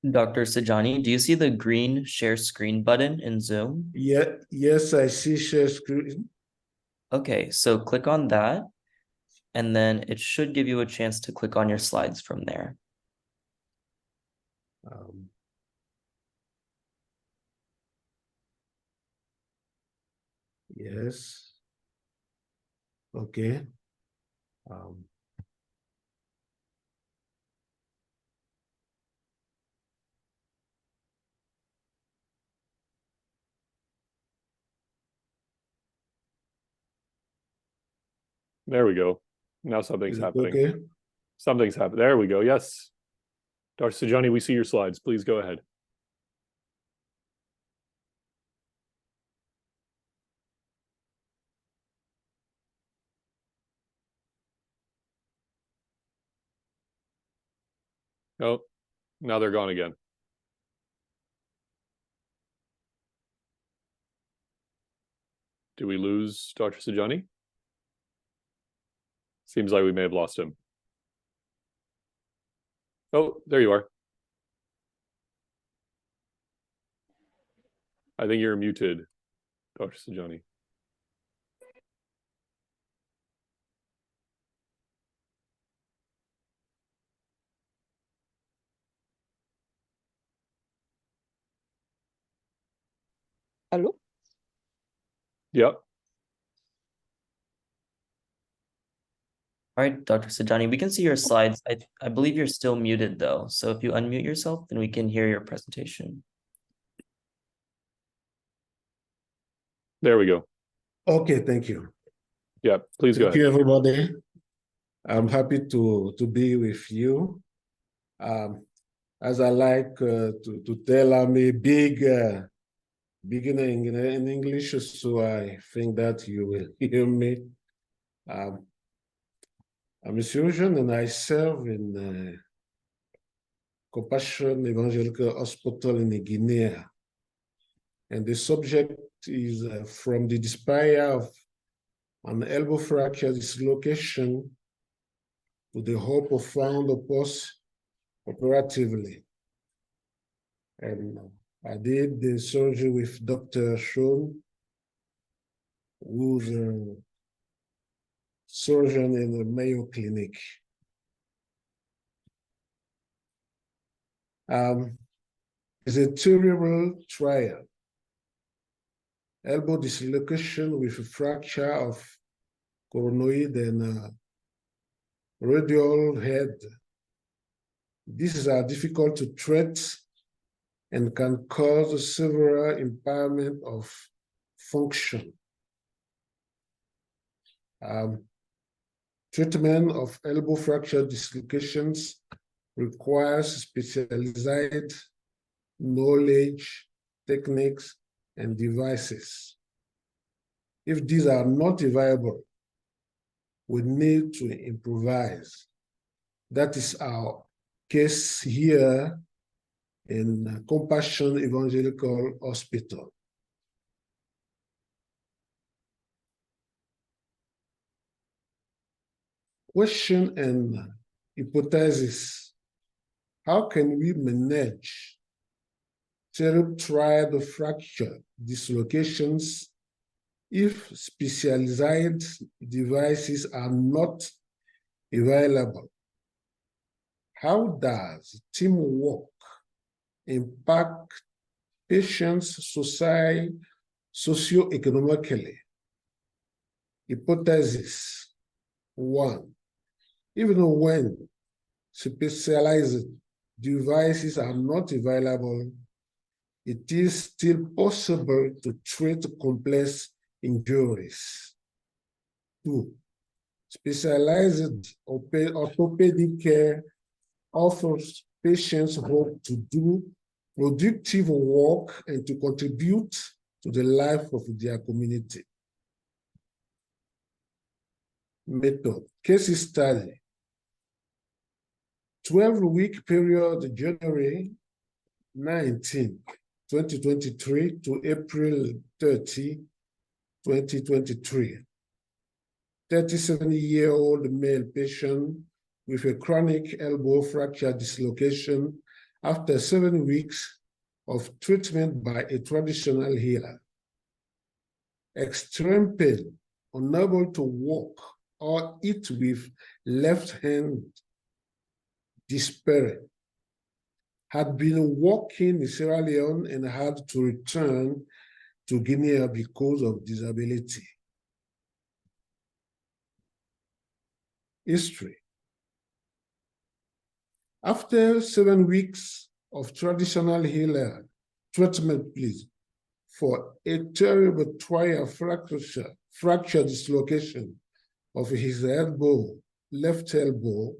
Dr. Sidjani, do you see the green share screen button in Zoom? Yeah, yes, I see share screen. Okay, so click on that, and then it should give you a chance to click on your slides from there. Yes. Okay. There we go. Now something's happening. Okay. Something's happening. There we go. Yes. Dr. Sidjani, we see your slides. Please go ahead. Oh, now they're gone again. Do we lose Dr. Sidjani? Seems like we may have lost him. Oh, there you are. I think you're muted, Dr. Sidjani. Hello? Yep. All right, Dr. Sidjani, we can see your slides. I believe you're still muted though. So if you unmute yourself, then we can hear your presentation. There we go. Okay, thank you. Yeah, please go Thank ahead. you, everybody. I'm happy to be with you. As I like to tell, I'm a big beginner in English, so I think that you will hear me. I'm a surgeon and I serve in Compassion Evangelical Hospital in Guinea. And the subject is from the despair of an elbow fracture dislocation to the hope of found post-operatively. And I did the surgery with Dr. Chomba, who's a surgeon in the Mayo Clinic. It's a terrible trial. Elbow dislocation with a fracture of coronoid and radial head. These are difficult to treat and can cause severe impairment of function. Treatment of elbow fracture dislocations requires specialized knowledge, techniques, and devices. If these are not available, we need to improvise. That is our case here in Compassion Evangelical Hospital. Question and hypothesis. How can we manage cerebral fracture dislocations if specialized devices are not available? How does teamwork impact patients' socioeconomically? Hypothesis 1. Even when specialized devices are not available, it is still possible to treat complex injuries. 2. Specialized orthopedic care offers patients hope to do productive work and to contribute to the life of their community. Method. Case study. 12-week period, January 19, 2023 to April 30, 2023. 37-year-old male patient with a chronic elbow fracture dislocation after 7 weeks of treatment by a traditional healer. Extreme pain, unable to walk or eat with left hand, despairing. Had been working in Sierra Leone and had to return to Guinea because of disability. History. After 7 weeks of traditional healer treatment, for a terrible trial fracture dislocation of his left elbow,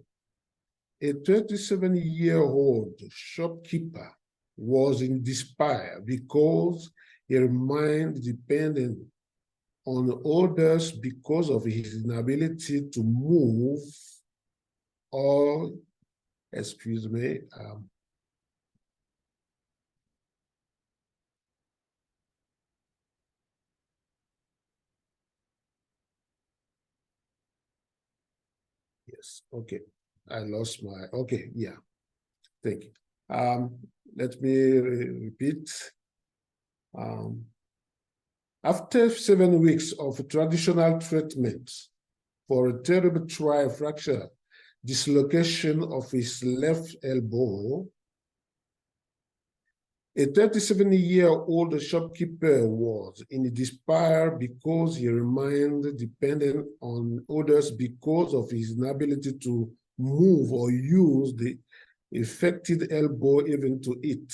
a 37-year-old shopkeeper was in despair because he remained dependent on others because of his inability to move or, excuse me, yes, okay. I lost my, okay, yeah, thank you. Let me repeat. After 7 weeks of traditional treatment for a terrible trial fracture dislocation of his left elbow, a 37-year-old shopkeeper was in despair because he remained dependent on others because of his inability to move or use the affected elbow even to eat.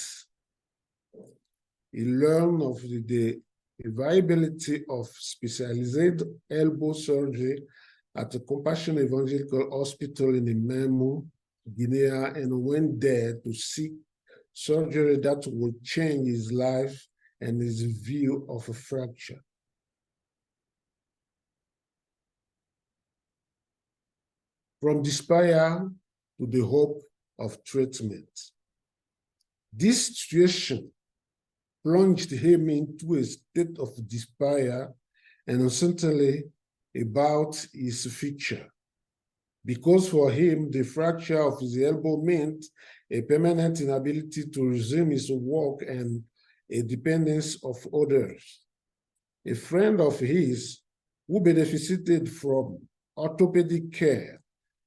He learned of the a viability of specialized elbow surgery at the Compassion Evangelical Hospital in Imemu, Guinea, and went there to seek surgery that would change his life and his view of a fracture. From despair to the hope of treatment. This situation plunged him into a state of despair and uncertainty about his future, because for him, the fracture of his elbow meant a permanent inability to resume his work and a dependence of others. A friend of his who benefited from orthopedic care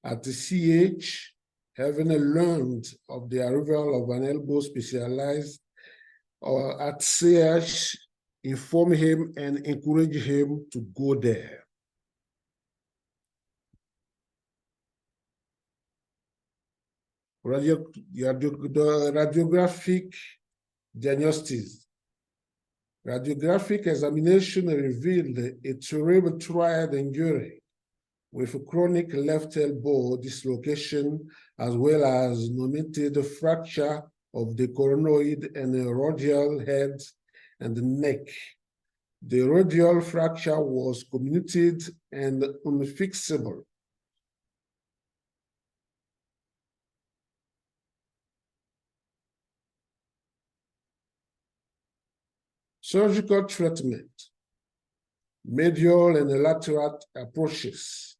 at the CH, having learned of the arrival of an elbow specialized at CH, informed him and encouraged him to go there. Radiographic diagnosis. Radiographic examination revealed a cerebral triad injury with a chronic left elbow dislocation, as well as nominated fracture of the coronoid and the radial head and the neck. The radial fracture was comminuted and unfixable. Surgical treatment, medial and lateral approaches.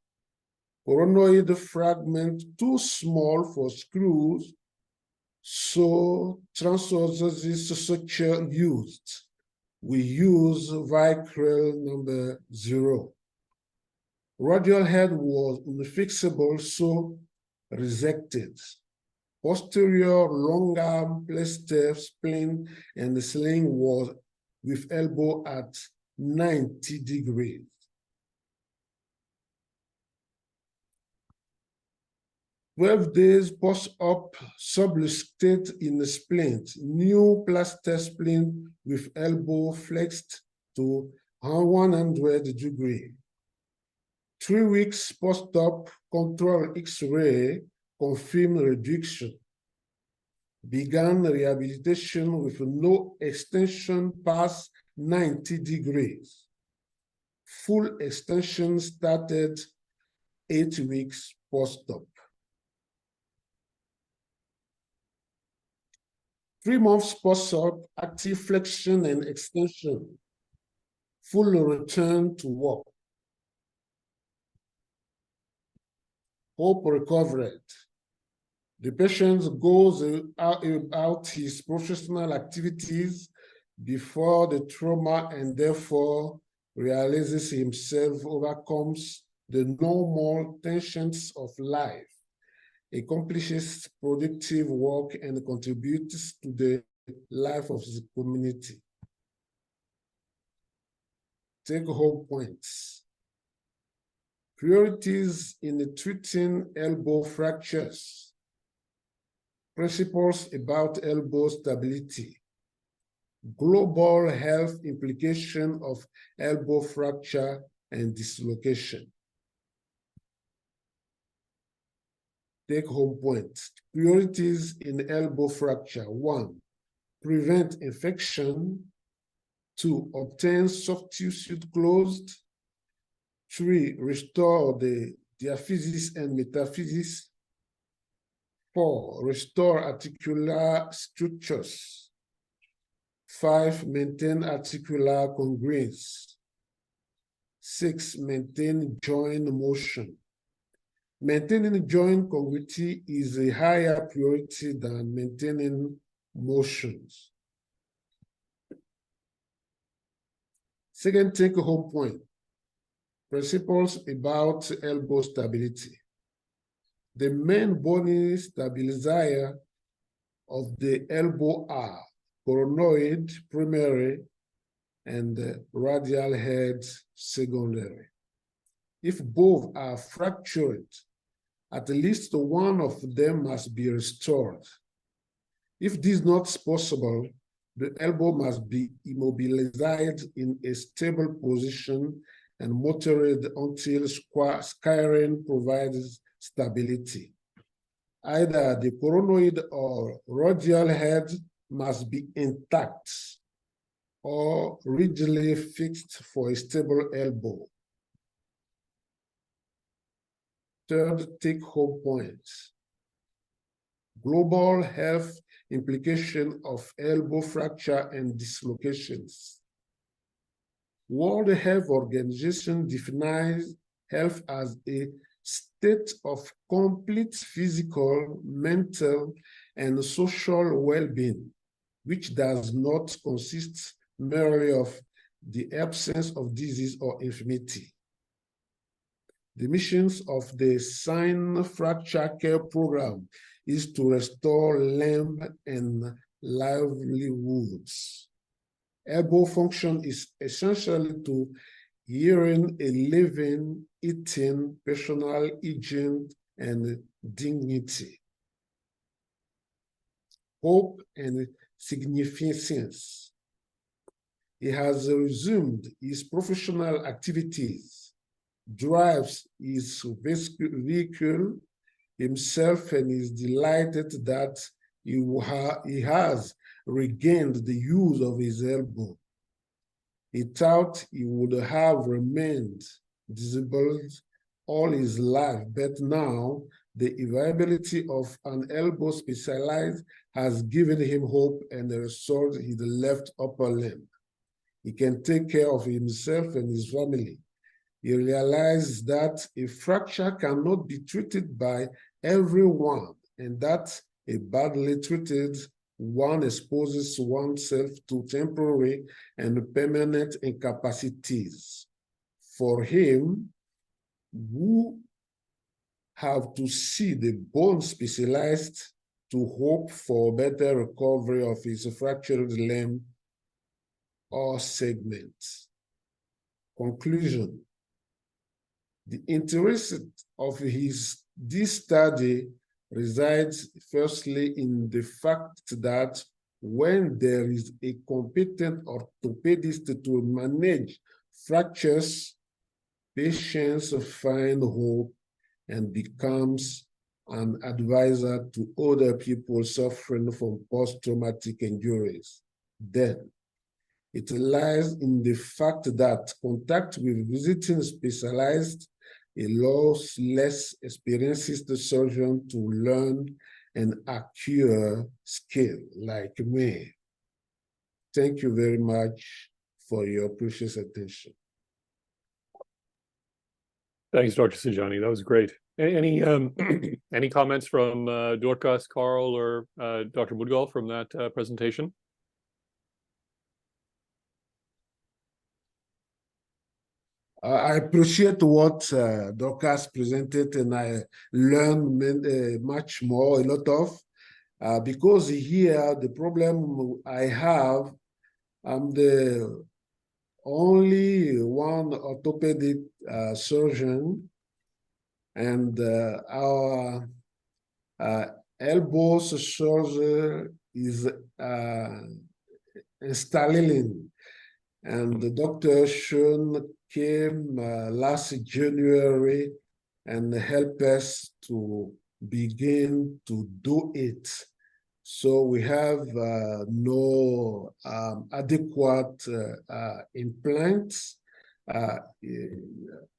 Coronoid fragment too small for screws, so transorthosis suture used. We use Vicryl number 0. Radial head was unfixable, so resected. Posterior long arm plaster splint and the sling was with elbow at 90 degrees. "12 days post-op subluxate in the splint, new plaster splint with elbow flexed to 100 degrees. 3 weeks post-op control X-ray confirmed reduction. Began rehabilitation with no extension past 90 degrees. Full extension started 8 weeks post-op. 3 months post-op, active flexion and extension. Full return to work. Hope recovered. The patient goes about his professional activities before the trauma and therefore realizes himself, overcomes the normal tensions of life, accomplishes productive work, and contributes to the life of the community. Take-home points. Priorities in treating elbow fractures. Principles about elbow stability. Global health implication of elbow fracture and dislocation. Take-home points. Priorities in elbow fracture. 1, prevent infection. 2, obtain soft tissue closed. 3, restore the diaphysis and metaphysis. 4, restore articular structures. 5, maintain articular congruence. 6, maintain joint motion. Maintaining joint congruity is a higher priority than maintaining motions. Second take-home point, principles about elbow stability. The main bony stabilizer of the elbow are coronoid primary and radial head secondary. If both are fractured, at least one of them must be restored. If this is not possible, The elbow must be immobilized in a stable position and motored until scarring provides stability. Either the coronoid or radial head must be intact or rigidly fixed for a stable elbow. Third take-home point: global health implication of elbow fracture and dislocations. World Health Organization defines health as a state of complete physical, mental, and social well-being, which does not consist merely of the absence of disease or infirmity. The missions of the Sign Fracture Care Program is to restore limb and livelihoods. Elbow function is essential to hearing, a living, eating, personal hygiene, and dignity. Hope and significance. He has resumed his professional activities, drives his vehicle himself, and is delighted that he has regained the use of his elbow. He thought he would have remained disabled all his life, but now the availability of an elbow specialized has given him hope and restored his left upper limb. He can take care of himself and his family. He realized that a fracture cannot be treated by everyone, and that a badly treated one exposes oneself to temporary and permanent incapacities. For him, who have to see the bone specialized to hope for better recovery of his fractured limb or segment. Conclusion: the interest of this study resides firstly in the fact that when there is a competent orthopedist to manage fractures, patients find hope and becomes an advisor to other people suffering from post-traumatic injuries. Then, it lies in the fact that contact with visiting specialized allows less experienced surgeon to learn and acquire skill like me. Thank you very much for your precious attention. Thanks, Dr. Sidjani. That was great. Any any comments from Dorcas, Carl, or Dr. Mudgal from that presentation? I appreciate what Dorcas presented, and I learned much more, a lot of, because here the problem I have, I'm the only one orthopedic surgeon, and our elbow surgery is installing, and the Dr. Sean came last January and helped us to begin to do it. So we have no adequate implants.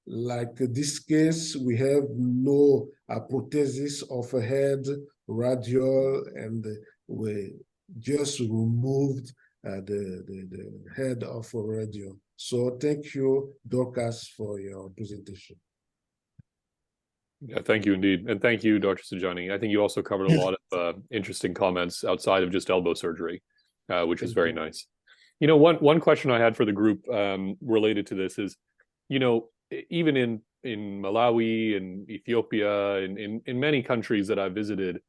Like this case, we have no prosthesis of a head, radial, and we just removed the head of a radial. So thank you, Dorcas, for your presentation. Yeah, thank you indeed. And thank you, Dr. Sidjani. I think you also covered a lot of interesting comments outside of just elbow surgery, which was very nice. You know, one question I had for the group related to this is, you know, even in Malawi and Ethiopia and in many countries that I've visited,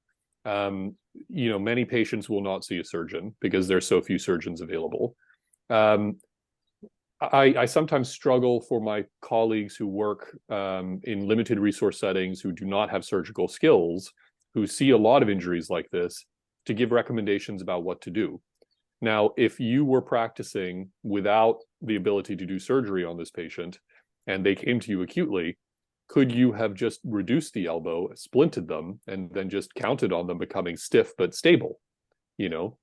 you know, many patients will not see a surgeon because there's so few surgeons available. I sometimes struggle for my colleagues who work in limited resource settings, who do not have surgical skills, who see a lot of injuries like this, to give recommendations about what to do. Now, if you were practicing without the ability to do surgery on this patient and they came to you acutely, could you have just reduced the elbow, splinted them, and then just counted on them becoming stiff but stable? You know,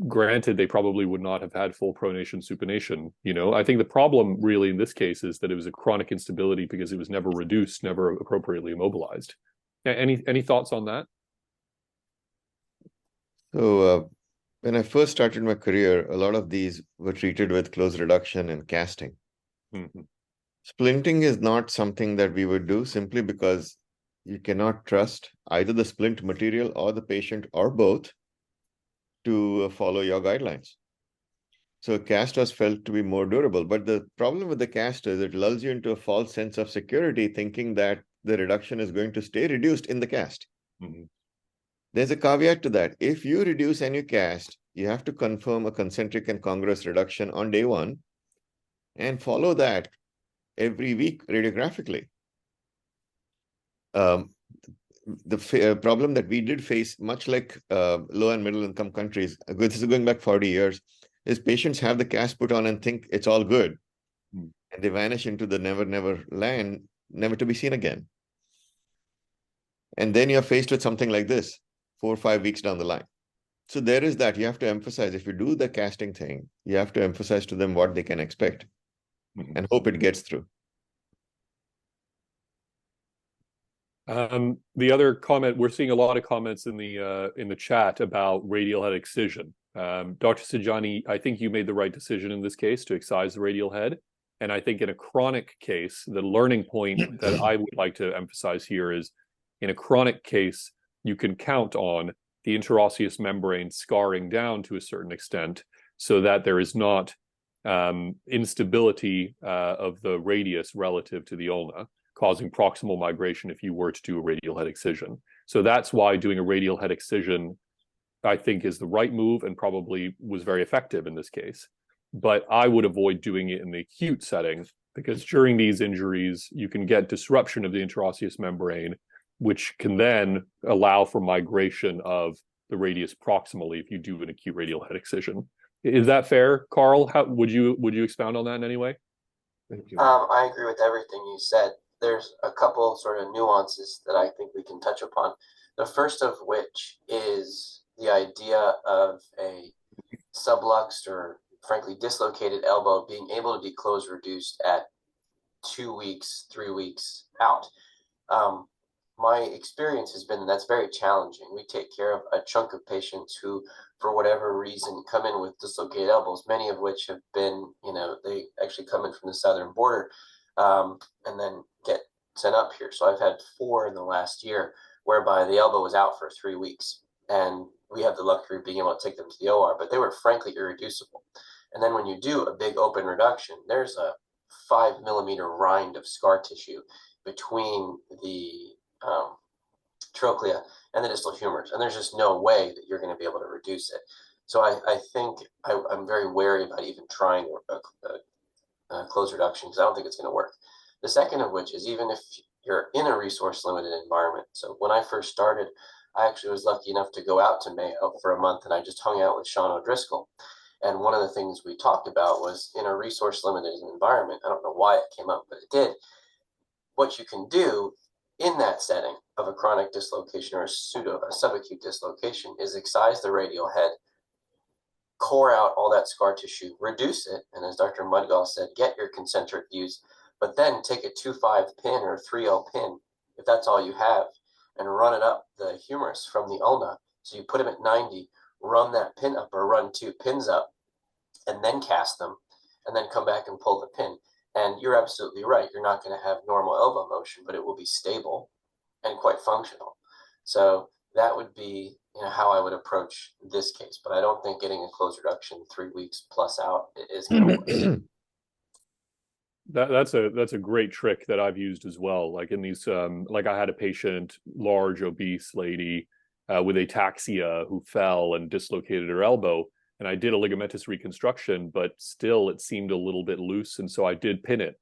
granted, they probably would not have had full pronation supination. You know, I think the problem really in this case is that it was a chronic instability because it was never reduced, never appropriately immobilized. Any thoughts on that? So when I first started my career, a lot of these were treated with close reduction and casting. Mm-hmm. Splinting is not something that we would do simply because you cannot trust either the splint material or the patient or both to follow your guidelines. So a cast was felt to be more durable. But the problem with the cast is it lulls you into a false sense of security, thinking that the reduction is going to stay reduced in the cast. Mm-hmm. There's a caveat to that. If you reduce and you cast, you have to confirm a concentric and congruous reduction on day one and follow that every week radiographically. The problem that we did face, much like low and middle income countries, this is going back 40 years, is patients have the cast put on and think it's all good. And they vanish into the never, never land, never to be seen again. And then you're faced with something like this 4 or 5 weeks down the line. So there is that. You have to emphasize, if you do the casting thing, you have to emphasize to them what they can expect and hope it gets through. The other comment, we're seeing a lot of comments in the chat about radial head excision. Dr. Sidjani, I think you made the right decision in this case to excise the radial head. And I think in a chronic case, the learning point that I would like to emphasize here is, in a chronic case, you can count on the interosseous membrane scarring down to a certain extent so that there is not instability of the radius relative to the ulna, causing proximal migration if you were to do a radial head excision. So that's why doing a radial head excision, I think, is the right move and probably was very effective in this case. But I would avoid doing it in the acute setting, because during these injuries, you can get disruption of the interosseous membrane, which can then allow for migration of the radius proximally if you do an acute radial head excision. Is that fair, Carl? How would you expound on that in any way? Thank you. I agree with everything you said. There's a couple sort of nuances that I think we can touch upon. The first of which is the idea of a subluxed or frankly dislocated elbow being able to be close reduced at 2 weeks, 3 weeks out. My experience has been that's very challenging. We take care of a chunk of patients who, for whatever reason, come in with dislocated elbows, many of which have been, they actually come in from the southern border and then get sent up here. So I've had 4 in the last year whereby the elbow was out for 3 weeks. And we have the luxury of being able to take them to the OR, but they were frankly irreducible. And then when you do a big open reduction, there's a 5 millimeter rind of scar tissue between the trochlea and the distal humors, and there's just no way that you're going to be able to reduce it. So I think I'm very wary about even trying a close reduction, because I don't think it's going to work. The second of which is, even if you're in a resource limited environment. So when I first started, I actually was lucky enough to go out to Mayo for a month, and I just hung out with Sean O'Driscoll. And one of the things we talked about was, in a resource limited environment, I don't know why it came up, but it did, what you can do in that setting of a chronic dislocation or a subacute dislocation is excise the radial head, core out all that scar tissue, reduce it, and as Dr. Mudgall said, get your concentric views, but then take a 2.5 pin or 3L pin, if that's all you have, and run it up the humerus from the ulna. So you put them at 90, run that pin up, or run 2 pins up, and then cast them, and then come back and pull the pin. And you're absolutely right. You're not going to have normal elbow motion, but it will be stable and quite functional. So that would be how I would approach this case. But I don't think getting a close reduction 3 weeks plus out is going to work. That's a great trick that I've used as well. Like in these, like I had a patient, large obese lady with ataxia, who fell and dislocated her elbow. And I did a ligamentous reconstruction, but still it seemed a little bit loose. And so I did pin it,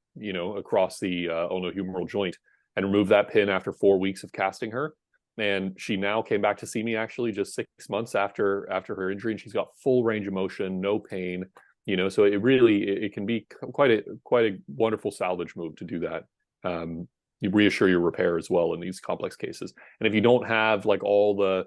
across the ulnohumeral joint, and remove that pin after 4 weeks of casting her. And she now came back to see me actually just 6 months after her injury, and she's got full range of motion, no pain. So it really it can be quite a wonderful salvage move to do that. You reassure your repair as well in these complex cases. And if you don't have like all the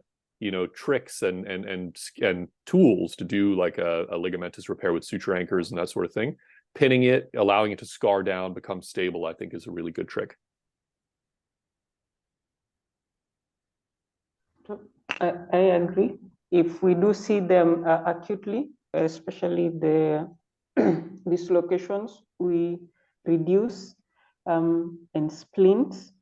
tricks and tools to do like a ligamentous repair with suture anchors and that sort of thing, pinning it, allowing it to scar down, become stable, I think is a really good trick. I agree. If we do see them acutely, especially the dislocations, we reduce and splint.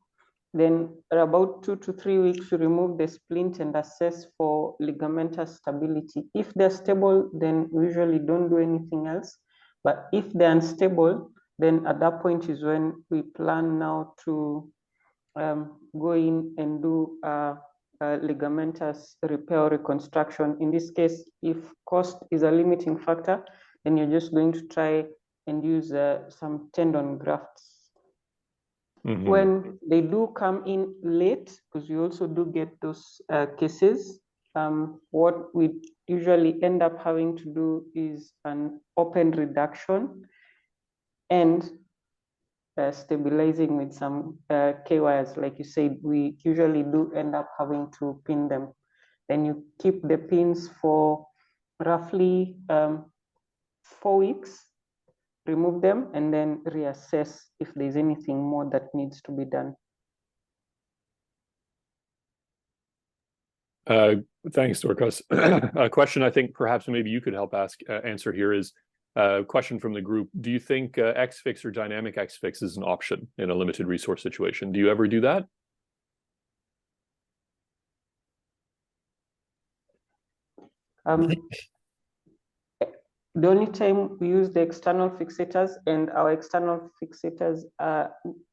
Then about 2 to 3 weeks, we remove the splint and assess for ligamentous stability. If they're stable, then we usually don't do anything else. But if they're unstable, then at that point is when we plan now to go in and do ligamentous repair or reconstruction. In this case, if cost is a limiting factor, then you're just going to try and use some tendon grafts. Mm-hmm. When they do come in late, because you also do get those cases, what we usually end up having to do is an open reduction and stabilizing with some K-wires. Like you said, we usually do end up having to pin them. Then you keep the pins for roughly 4 weeks, remove them, and then reassess if there's anything more that needs to be done. Thanks, Dorcas. A question I think perhaps maybe you could help answer here is a question from the group. Do you think X-Fix or dynamic X-Fix is an option in a limited resource situation? Do you ever do that? The only time we use the external fixators, and our external fixators,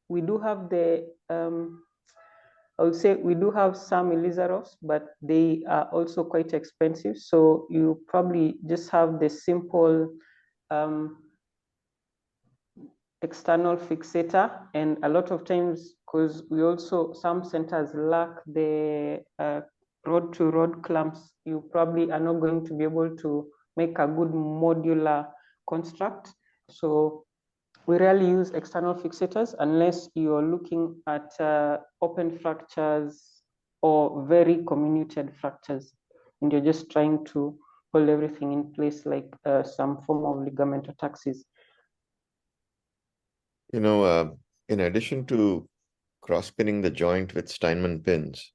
we do have the, I would say we do have some Elizarovs, but they are also quite expensive. So you probably just have the simple external fixator. And a lot of times, because some centers lack the rod-to-rod clamps, you probably are not going to be able to make a good modular construct. So we rarely use external fixators unless you're looking at open fractures or very comminuted fractures, and you're just trying to hold everything in place like some form of ligament ataxis. In addition to cross-pinning the joint with Steinmann pins,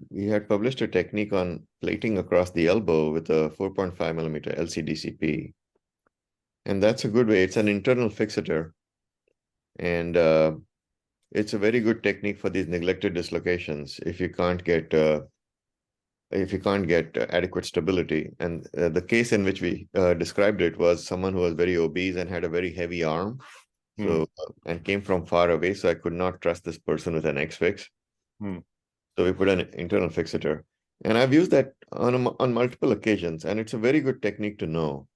we had published a technique on plating across the elbow with a 4.5 millimeter LCDCP. And that's a good way. It's an internal fixator. And it's a very good technique for these neglected dislocations if you can't get adequate stability. And the case in which we described it was someone who was very obese and had a very heavy arm. So and came from far away. So I could not trust this person with an X-Fix. So we put an internal fixator, and I've used that on multiple occasions, and it's a very good technique to know.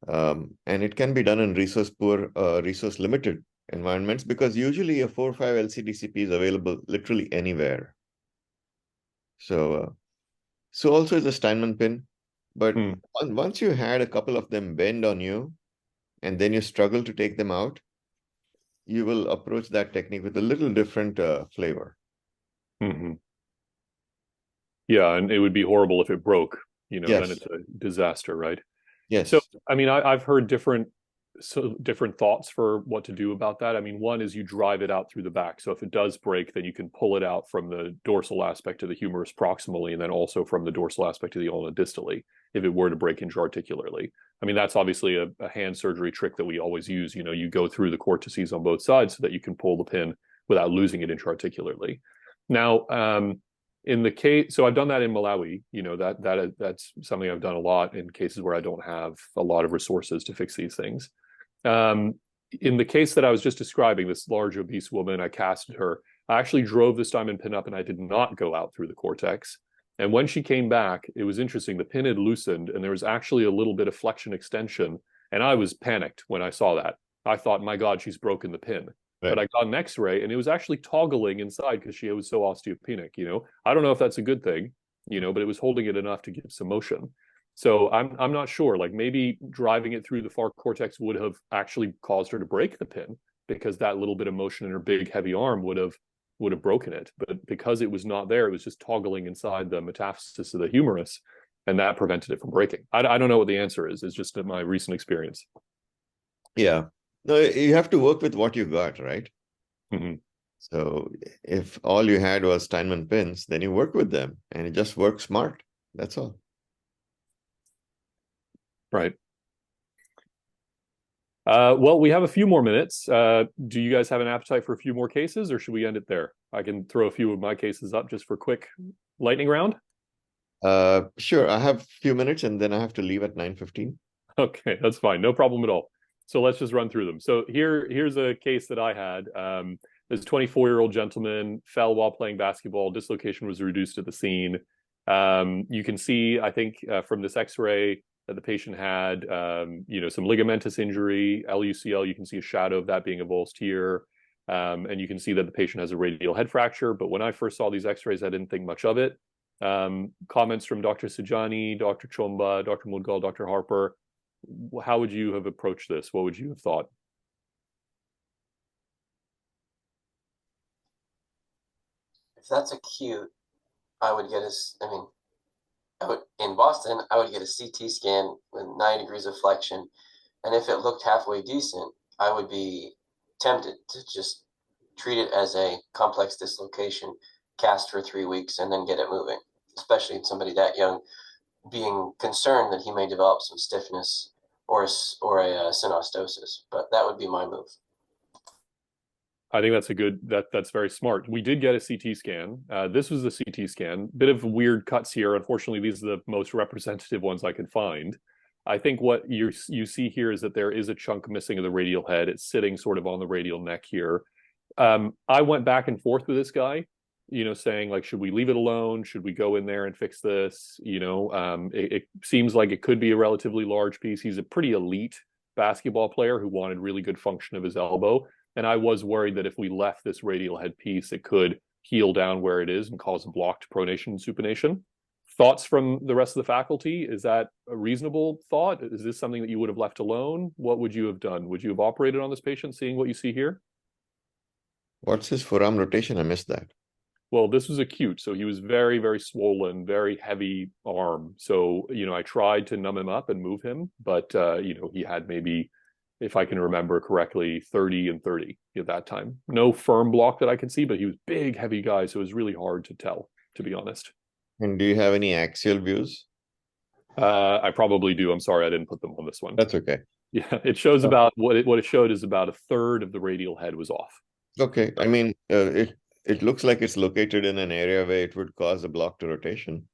And it can be done in resource-poor, resource-limited environments, because usually a 4 or 5 LCDCP is available literally anywhere. So also is a Steinmann pin, but once you had a couple of them bend on you, and then you struggle to take them out, you will approach that technique with a little different flavor. Yeah, and it would be horrible if it broke, Yes. Then it's a disaster, right? Yes. So, I mean, I've heard different thoughts for what to do about that. I mean, one is you drive it out through the back. So if it does break, then you can pull it out from the dorsal aspect of the humerus proximally, and then also from the dorsal aspect of the ulna distally, if it were to break intra-articularly. I mean, that's obviously a hand surgery trick that we always use. You go through the cortices on both sides so that you can pull the pin without losing it intra-articularly. Now, in the case, so I've done that in Malawi, that's something I've done a lot in cases where I don't have a lot of resources to fix these things. In the case that I was just describing, this large obese woman, I casted her. I actually drove the Steinmann pin up, and I did not go out through the cortex. And when she came back, it was interesting. The pin had loosened, and there was actually a little bit of flexion extension. And I was panicked when I saw that. I thought, my God, she's broken the pin. but I got an X-ray and it was actually toggling inside because she was so osteopenic. I don't know if that's a good thing, but it was holding it enough to give some motion. So I'm not sure. Like maybe driving it through the far cortex would have actually caused her to break the pin, because that little bit of motion in her big heavy arm would have broken it. But because it was not there, it was just toggling inside the metaphysis of the humerus, and that prevented it from breaking. I don't know what the answer is. It's just my recent experience. Yeah. No, you have to work with what you got, right? Mm-hmm. So if all you had was Steinman pins, then you work with them and it just works smart. That's all. Right. Well, we have a few more minutes. Do you guys have an appetite for a few more cases, or should we end it there? I can throw a few of my cases up just for quick lightning round. Sure. I have a few minutes and then I have to leave at 9:15. Okay, that's fine. No problem at all. So let's just run through them. So here's a case that I had. This 24-year-old gentleman fell while playing basketball. Dislocation was reduced at the scene. You can see, I think, from this X-ray that the patient had, some ligamentous injury, LUCL. You can see a shadow of that being avulsed here. And you can see that the patient has a radial head fracture. But when I first saw these X-rays, I didn't think much of it. Comments from Dr. Sidjani, Dr. Chomba, Dr. Mudgal, Dr. Harper. How would you have approached this? What would you have thought? If that's acute, I would get in Boston, I would get a CT scan with 9 degrees of flexion. And if it looked halfway decent, I would be tempted to just treat it as a complex dislocation, cast for 3 weeks, and then get it moving, especially in somebody that young, being concerned that he may develop some stiffness or a synostosis. But that would be my move. I think that's very smart. We did get a CT scan. This was a CT scan. Bit of weird cuts here. Unfortunately, these are the most representative ones I could find. I think what you see here is that there is a chunk missing of the radial head. It's sitting sort of on the radial neck here. I went back and forth with this guy, saying like, should we leave it alone? Should we go in there and fix this? It seems like it could be a relatively large piece. He's a pretty elite basketball player who wanted really good function of his elbow. And I was worried that if we left this radial head piece, it could heal down where it is and cause a blocked pronation and supination. Thoughts from the rest of the faculty? Is that a reasonable thought? Is this something that you would have left alone? What would you have done? Would you have operated on this patient, seeing what you see here? What's his forearm rotation? I missed that. Well, this was acute. So he was very, very swollen, very heavy arm. So, I tried to numb him up and move him, but, he had maybe, if I can remember correctly, 30 and 30 at that time. No firm block that I can see, but he was big, heavy guy. So it was really hard to tell, to be honest. And do you have any axial views? I probably do. I'm sorry, I didn't put them on this one. That's okay. Yeah, it shows about what it showed is about a third of the radial head was off. Okay. I mean, it looks like it's located in an area where it would cause a block to rotation.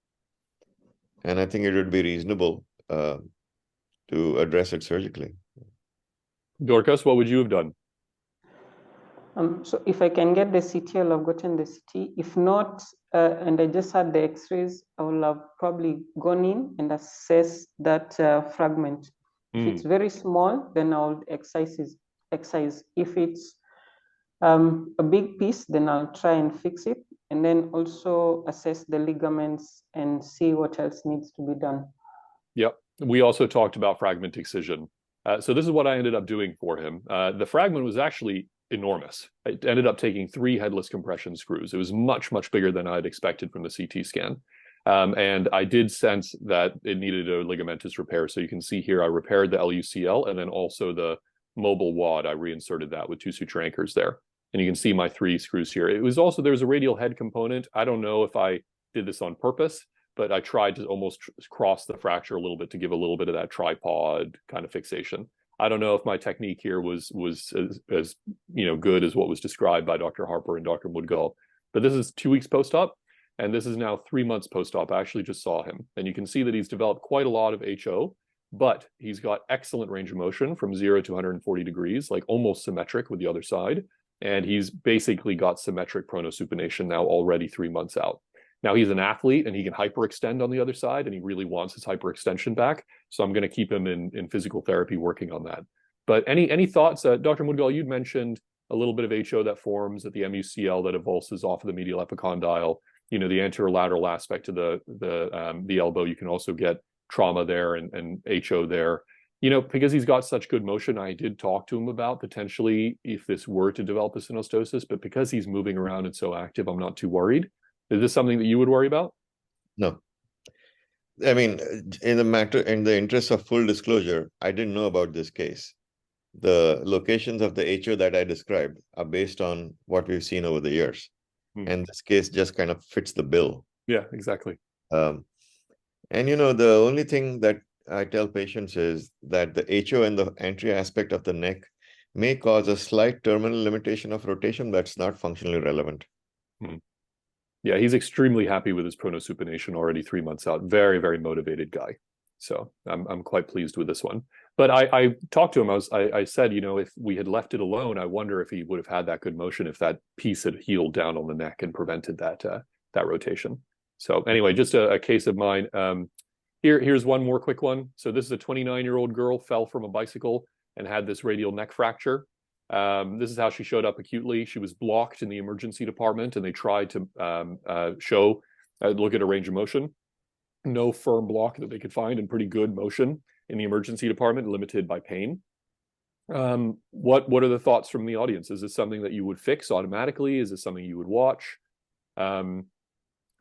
And I think it would be reasonable to address it surgically. Dorcas, what would you have done? So if I can get the CT, I'll have gotten the CT. If not, and I just had the X-rays, I will have probably gone in and assess that fragment. If it's very small, then I'll excise. If it's a big piece, then I'll try and fix it, and then also assess the ligaments and see what else needs to be done. Yep. We also talked about fragment excision. So this is what I ended up doing for him. The fragment was actually enormous. I ended up taking 3 headless compression screws. It was much, much bigger than I'd expected from the CT scan. And I did sense that it needed a ligamentous repair. So you can see here, I repaired the LUCL, and then also the mobile wad. I reinserted that with 2 suture anchors there. And you can see my 3 screws here. It was also, there was a radial head component. I don't know if I did this on purpose, but I tried to almost cross the fracture a little bit to give a little bit of that tripod kind of fixation. I don't know if my technique here was as good as what was described by Dr. Harper and Dr. Mudgal. But this is 2 weeks post-op, and this is now 3 months post-op. I actually just saw him, and you can see that he's developed quite a lot of HO, but he's got excellent range of motion from 0 to 140 degrees, like almost symmetric with the other side. And he's basically got symmetric pronosupination now already 3 months out. Now he's an athlete and he can hyperextend on the other side, and he really wants his hyperextension back. So I'm going to keep him in physical therapy working on that. But any thoughts? Dr. Mudgal, you'd mentioned a little bit of HO that forms at the MUCL that avulses off of the medial epicondyle. The anterolateral aspect of the elbow, you can also get trauma there and HO there. Because he's got such good motion, I did talk to him about potentially if this were to develop a synostosis, but because he's moving around and so active, I'm not too worried. Is this something that you would worry about? No. I mean, in the interest of full disclosure, I didn't know about this case. The locations of the HO that I described are based on what we've seen over the years. And this case just kind of fits the bill. Yeah, exactly. And the only thing that I tell patients is that the HO and the anterior aspect of the neck may cause a slight terminal limitation of rotation that's not functionally relevant. Yeah, he's extremely happy with his pronosupination already 3 months out. Very, very motivated guy. So I'm quite pleased with this one. But I talked to him. I said, if we had left it alone, I wonder if he would have had that good motion if that piece had healed down on the neck and prevented that rotation. So anyway, just a case of mine. Here's one more quick one. So this is a 29-year-old girl, fell from a bicycle and had this radial neck fracture. This is how she showed up acutely. She was blocked in the emergency department, and they tried to look at a range of motion. No firm block that they could find, and pretty good motion in the emergency department, limited by pain. What are the thoughts from the audience? Is this something that you would fix automatically? Is this something you would watch?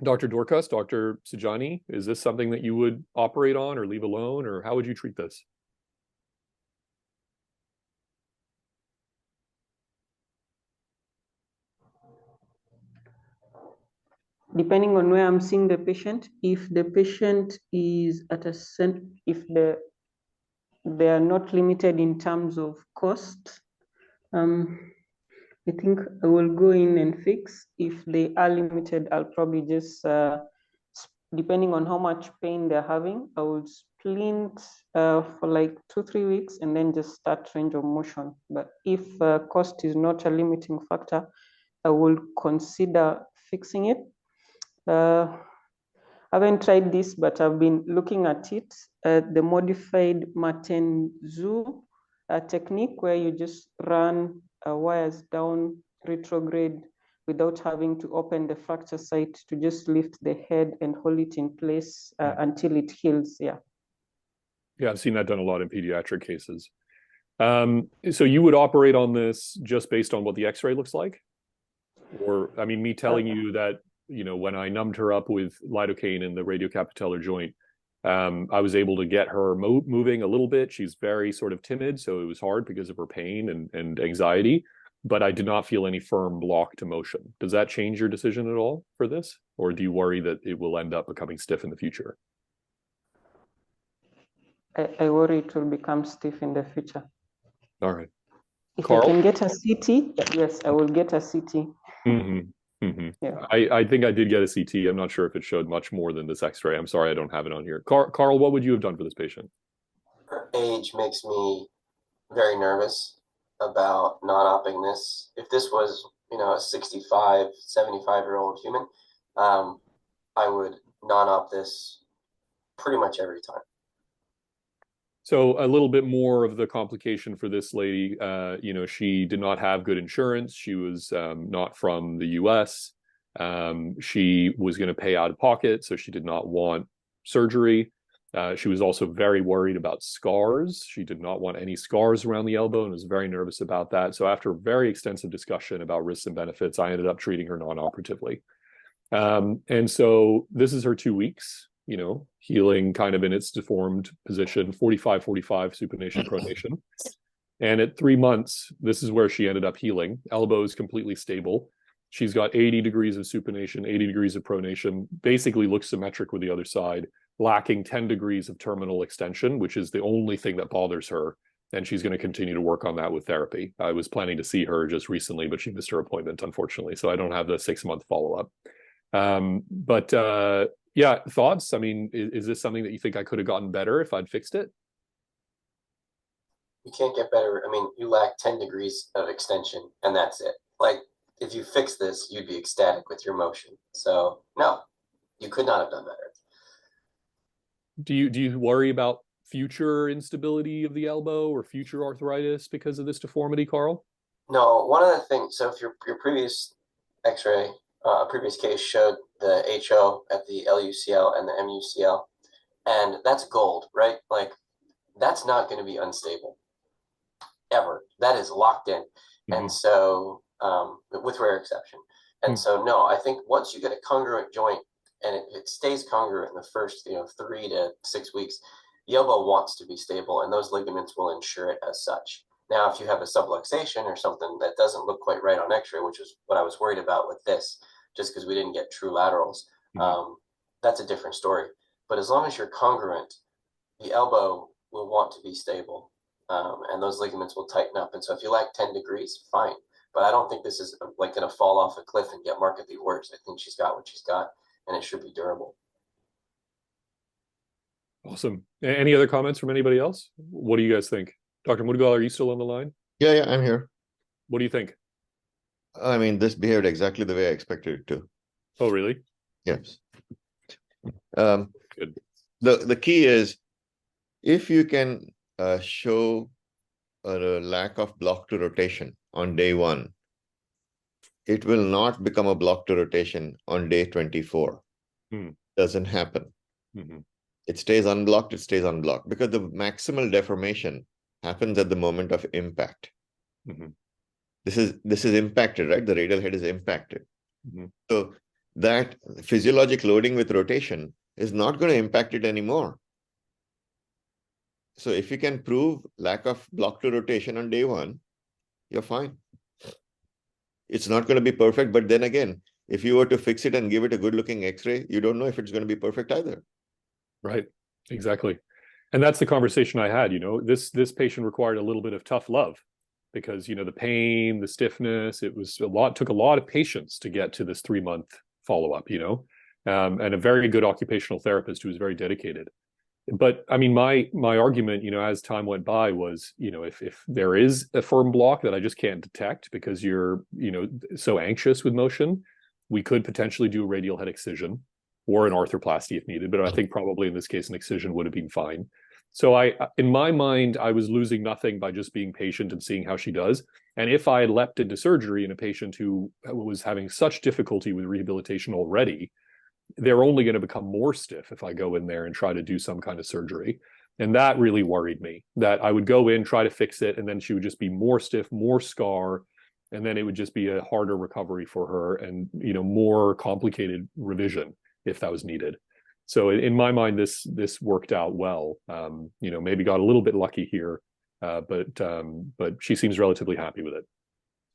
Dr. Dorcas, Dr. Sidjani, is this something that you would operate on or leave alone, or how would you treat this? Depending on where I'm seeing the patient, if the patient is at if they are not limited in terms of cost, I think I will go in and fix. If they are limited, I'll probably just, depending on how much pain they're having, I will splint for like 2-3 weeks and then just start range of motion. But if cost is not a limiting factor, I will consider fixing it. I haven't tried this, but I've been looking at it, the modified Martenzu technique, where you just run wires down retrograde without having to open the fracture site, to just lift the head and hold it in place until it heals. Yeah, I've seen that done a lot in pediatric cases. So you would operate on this just based on what the x-ray looks like? Or, I mean, me telling you that, when I numbed her up with lidocaine in the radiocapitellar joint, I was able to get her moving a little bit. She's very sort of timid, so it was hard because of her pain and anxiety, but I did not feel any firm block to motion. Does that change your decision at all for this? Or do you worry that it will end up becoming stiff in the future? I worry it will become stiff in the future. All right. If Carl? I can get a CT, yes, I will get a CT. Yeah. I think I did get a CT. I'm not sure if it showed much more than this x-ray. I'm sorry, I don't have it on here. Carl, what would you have done for this patient? Her age makes me very nervous about non-opping this. If this was, a 65, 75-year-old human, I would non-op this pretty much every time. So a little bit more of the complication for this lady, she did not have good insurance. She was not from the US. She was going to pay out of pocket, so she did not want surgery. She was also very worried about scars. She did not want any scars around the elbow and was very nervous about that. So after a very extensive discussion about risks and benefits, I ended up treating her non-operatively. And so this is her 2 weeks. Healing kind of in its deformed position, 45-45 supination pronation. And at 3 months, this is where she ended up healing. Elbow is completely stable. She's got 80 degrees of supination, 80 degrees of pronation, basically looks symmetric with the other side, lacking 10 degrees of terminal extension, which is the only thing that bothers her. And she's going to continue to work on that with therapy. I was planning to see her just recently, but she missed her appointment, unfortunately. So I don't have the 6-month follow-up. Yeah, thoughts? I mean, is this something that you think I could have gotten better if I'd fixed it? You can't get better. I mean, you lack 10 degrees of extension, and that's it. Like, if you fix this, you'd be ecstatic with your motion. So, no, you could not have done better. Do you worry about future instability of the elbow or future arthritis because of this deformity, Carl? No, one of the things, so if your previous x-ray, previous case showed the HO at the LUCL and the MUCL, and that's gold, right? Like, that's not going to be unstable ever. That is locked in. And so, with rare exception. And so, no, I think once you get a congruent joint and it stays congruent in the first, 3 to 6 weeks, the elbow wants to be stable, and those ligaments will ensure it as such. Now, if you have a subluxation or something that doesn't look quite right on x-ray, which is what I was worried about with this, just because we didn't get true laterals, that's a different story. But as long as you're congruent, the elbow will want to be stable, and those ligaments will tighten up. And so if you lack 10 degrees, fine. But I don't think this is like going to fall off a cliff and get markedly worse. I think she's got what she's got, and it should be durable. Awesome. Any other comments from anybody else? What do you guys think? Dr. Mudugal, are you still on the line? Yeah, I'm here. What do you think? I mean, this behaved exactly the way I expected it to. Oh, really? Yes. Good. The key is, if you can show a lack of block to rotation on day 1, it will not become a block to rotation on day 24. Doesn't happen. It stays unblocked, because the maximal deformation happens at the moment of impact. This is impacted, right? The radial head is impacted. So that physiologic loading with rotation is not going to impact it anymore. So if you can prove lack of block to rotation on day 1, you're fine. It's not going to be perfect, but then again, if you were to fix it and give it a good looking x-ray, you don't know if it's going to be perfect either. Right. Exactly. And that's the conversation I had. This patient required a little bit of tough love, because the pain, the stiffness, took a lot of patience to get to this 3-month follow-up, and a very good occupational therapist who was very dedicated. But I mean, my argument, as time went by, was, if there is a firm block that I just can't detect because you're, so anxious with motion, we could potentially do a radial head excision or an arthroplasty if needed. But I think probably in this case, an excision would have been fine. So in my mind, I was losing nothing by just being patient and seeing how she does. And if I had leapt into surgery in a patient who was having such difficulty with rehabilitation already, they're only going to become more stiff if I go in there and try to do some kind of surgery. And that really worried me, that I would go in, try to fix it, and then she would just be more stiff, more scar, and then it would just be a harder recovery for her and, more complicated revision if that was needed. So in my mind, this worked out well. Maybe got a little bit lucky here, but she seems relatively happy with it.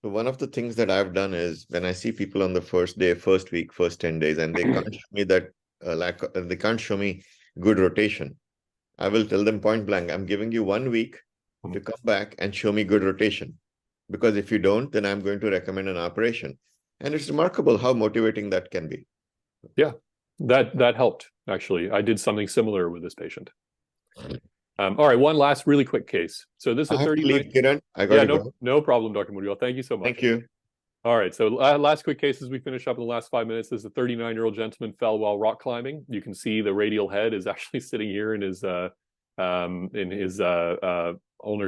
So one of the things that I've done is, when I see people on the first day, first week, first 10 days, and they can't show me that they can't show me good rotation, I will tell them point blank, I'm giving you 1 week to come back and show me good rotation. Because if you don't, then I'm going to recommend an operation. And it's remarkable how motivating that can be. Yeah, that helped, actually. I did something similar with this patient. All right, one last really quick case. So this is a 39. Kiran. I got no problem, Dr. Mudugal. Thank you so much. Thank you. All right, so last quick case as we finish up in the last 5 minutes. This is a 39-year-old gentleman fell while rock climbing. You can see the radial head is actually sitting here in his ulnar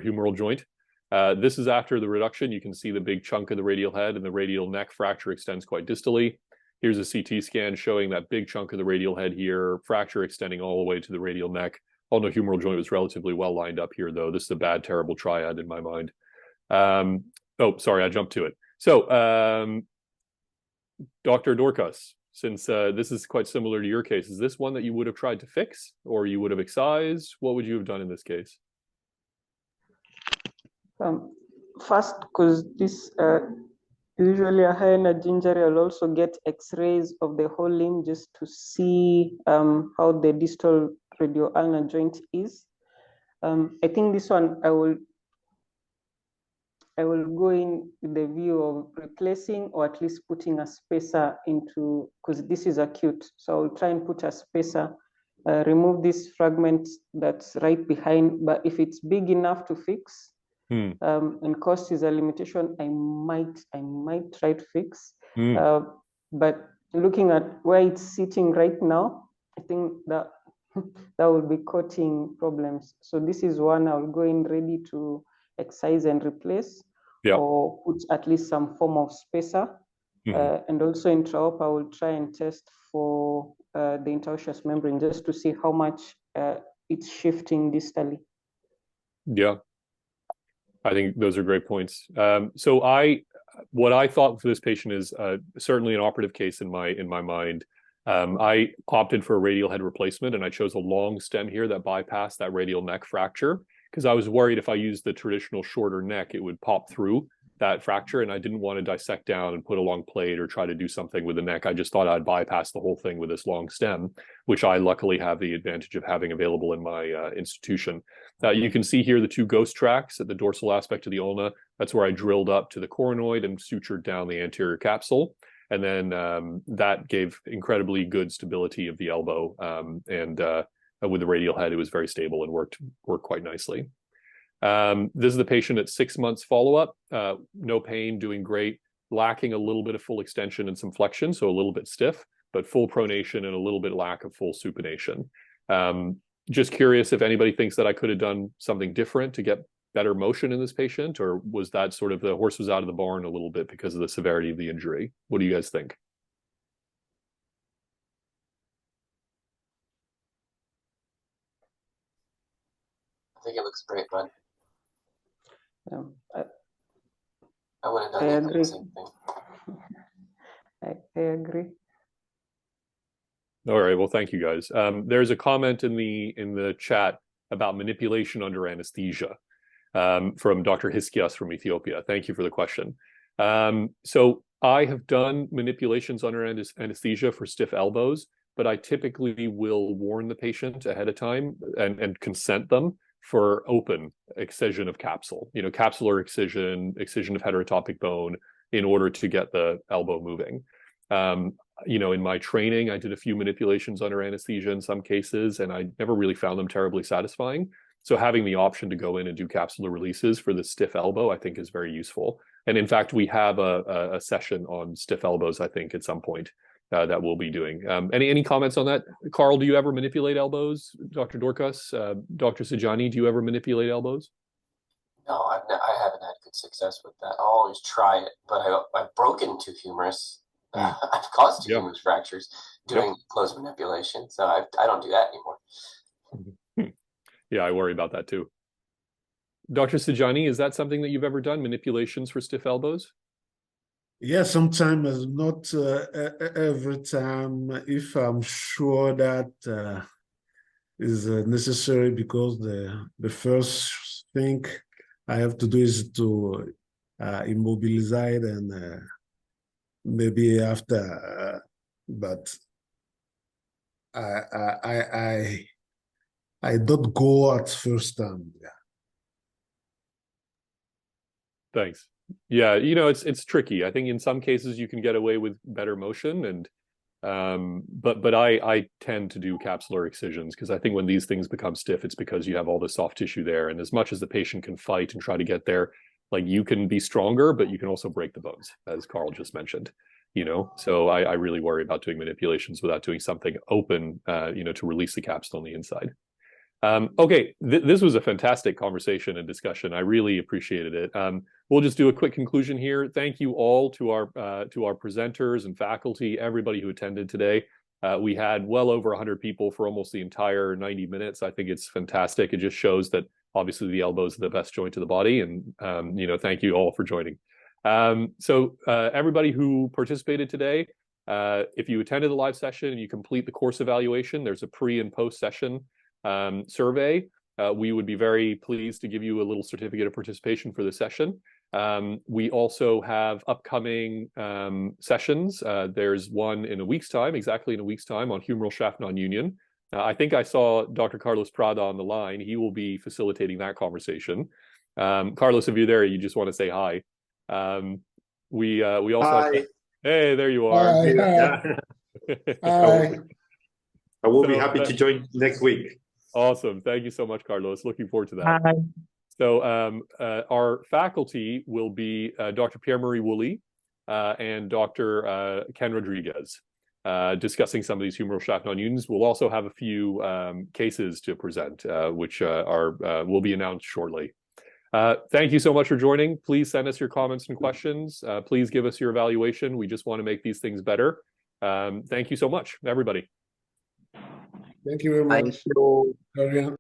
humeral joint. This is after the reduction. You can see the big chunk of the radial head, and the radial neck fracture extends quite distally. Here's a CT scan showing that big chunk of the radial head here, fracture extending all the way to the radial neck. Ulnar humeral joint was relatively well lined up here, though. This is a bad, terrible triad in my mind. Oh, sorry, I jumped to it. So, Dr. Dorcas, since this is quite similar to your case, is this one that you would have tried to fix, or you would have excised? What would you have done in this case? First, because this usually a high energy injury, I'll also get x-rays of the whole limb just to see how the distal radioulnar joint is. I think this one I will go in with the view of replacing, or at least putting a spacer into, because this is acute. So I'll try and put a spacer, remove this fragment that's right behind. But if it's big enough to fix, and cost is a limitation, I might try to fix. But looking at where it's sitting right now, I think that that will be causing problems. So this is one I'll go in ready to excise and replace. Yeah. or put at least some form of spacer. And also intraop, I will try and test for the interosseous membrane just to see how much it's shifting distally. Yeah, I think those are great points. So what I thought for this patient is certainly an operative case in my mind. I opted for a radial head replacement, and I chose a long stem here that bypassed that radial neck fracture because I was worried if I used the traditional shorter neck, it would pop through that fracture, and I didn't want to dissect down and put a long plate or try to do something with the neck. I just thought I'd bypass the whole thing with this long stem, which I luckily have the advantage of having available in my institution. You can see here the two ghost tracks at the dorsal aspect of the ulna. That's where I drilled up to the coronoid and sutured down the anterior capsule. And then that gave incredibly good stability of the elbow. And with the radial head, it was very stable and worked quite nicely. This is the patient at 6 months follow-up. No pain, doing great, lacking a little bit of full extension and some flexion, so a little bit stiff, but full pronation and a little bit lack of full supination. Just curious if anybody thinks that I could have done something different to get better motion in this patient, or was that sort of the horse was out of the barn a little bit because of the severity of the injury? What do you guys think? I think it looks great, bud. I would have I done agree. the same thing. I agree. All right, well, thank you guys. There's a comment in the chat about manipulation under anesthesia from Dr. Hiskias from Ethiopia. Thank you for the question. So I have done manipulations under anesthesia for stiff elbows, but I typically will warn the patient ahead of time and consent them for open excision of capsule, capsular excision of heterotopic bone in order to get the elbow moving. In my training, I did a few manipulations under anesthesia in some cases, and I never really found them terribly satisfying. So having the option to go in and do capsular releases for the stiff elbow, I think is very useful. And in fact, we have a session on stiff elbows, I think, at some point that we'll be doing. Any comments on that? Carl, do you ever manipulate elbows? Dr. Dorcas, Dr. Sidjani, do you ever manipulate elbows? No, I haven't had good success with that. I'll always try it, but I've broken two humerus. I've caused two humerus fractures doing closed manipulation, so I don't do that anymore. Yeah, I worry about that too. Dr. Sidjani, is that something that you've ever done, manipulations for stiff elbows? Yeah, sometimes, not every time, if I'm sure that is necessary, because the first thing I have to do is to immobilize it, and maybe after, but I don't go at first time. Yeah. Thanks. Yeah, it's tricky. I think in some cases you can get away with better motion, and but I tend to do capsular excisions because I think when these things become stiff, it's because you have all the soft tissue there, and as much as the patient can fight and try to get there, like, you can be stronger, but you can also break the bones, as Carl just mentioned. So I really worry about doing manipulations without doing something open, to release the capsule on the inside. Okay, this was a fantastic conversation and discussion. I really appreciated it. We'll just do a quick conclusion here. Thank you all to our presenters and faculty, everybody who attended today. We had well over 100 people for almost the entire 90 minutes. I think it's fantastic. It just shows that obviously the elbow is the best joint of the body, and thank you all for joining. So everybody who participated today, if you attended the live session and you complete the course evaluation, there's a pre and post session survey. We would be very pleased to give you a little certificate of participation for the session. We also have upcoming sessions. There's one in a week's time, exactly in a week's time, on humeral shaft non-union. I think I saw Dr. Carlos Prada on the line. He will be facilitating that conversation. Carlos, if you're there, you just want to say hi. We also hi. Hey, there you are. Hi. Hi. I will be happy to join next week. Awesome. Thank you so much, Carlos. Looking forward to that. Hi. So our faculty will be Dr. Pierre-Marie Woolley and Dr. Ken Rodriguez, discussing some of these humeral shaft non-unions. We'll also have a few cases to present, which will be announced shortly. Thank you so much for joining. Please send us your comments and questions. Please give us your evaluation. We just want to make these things better. Thank you so much, everybody. Thank you very much. Thank you. Carry on.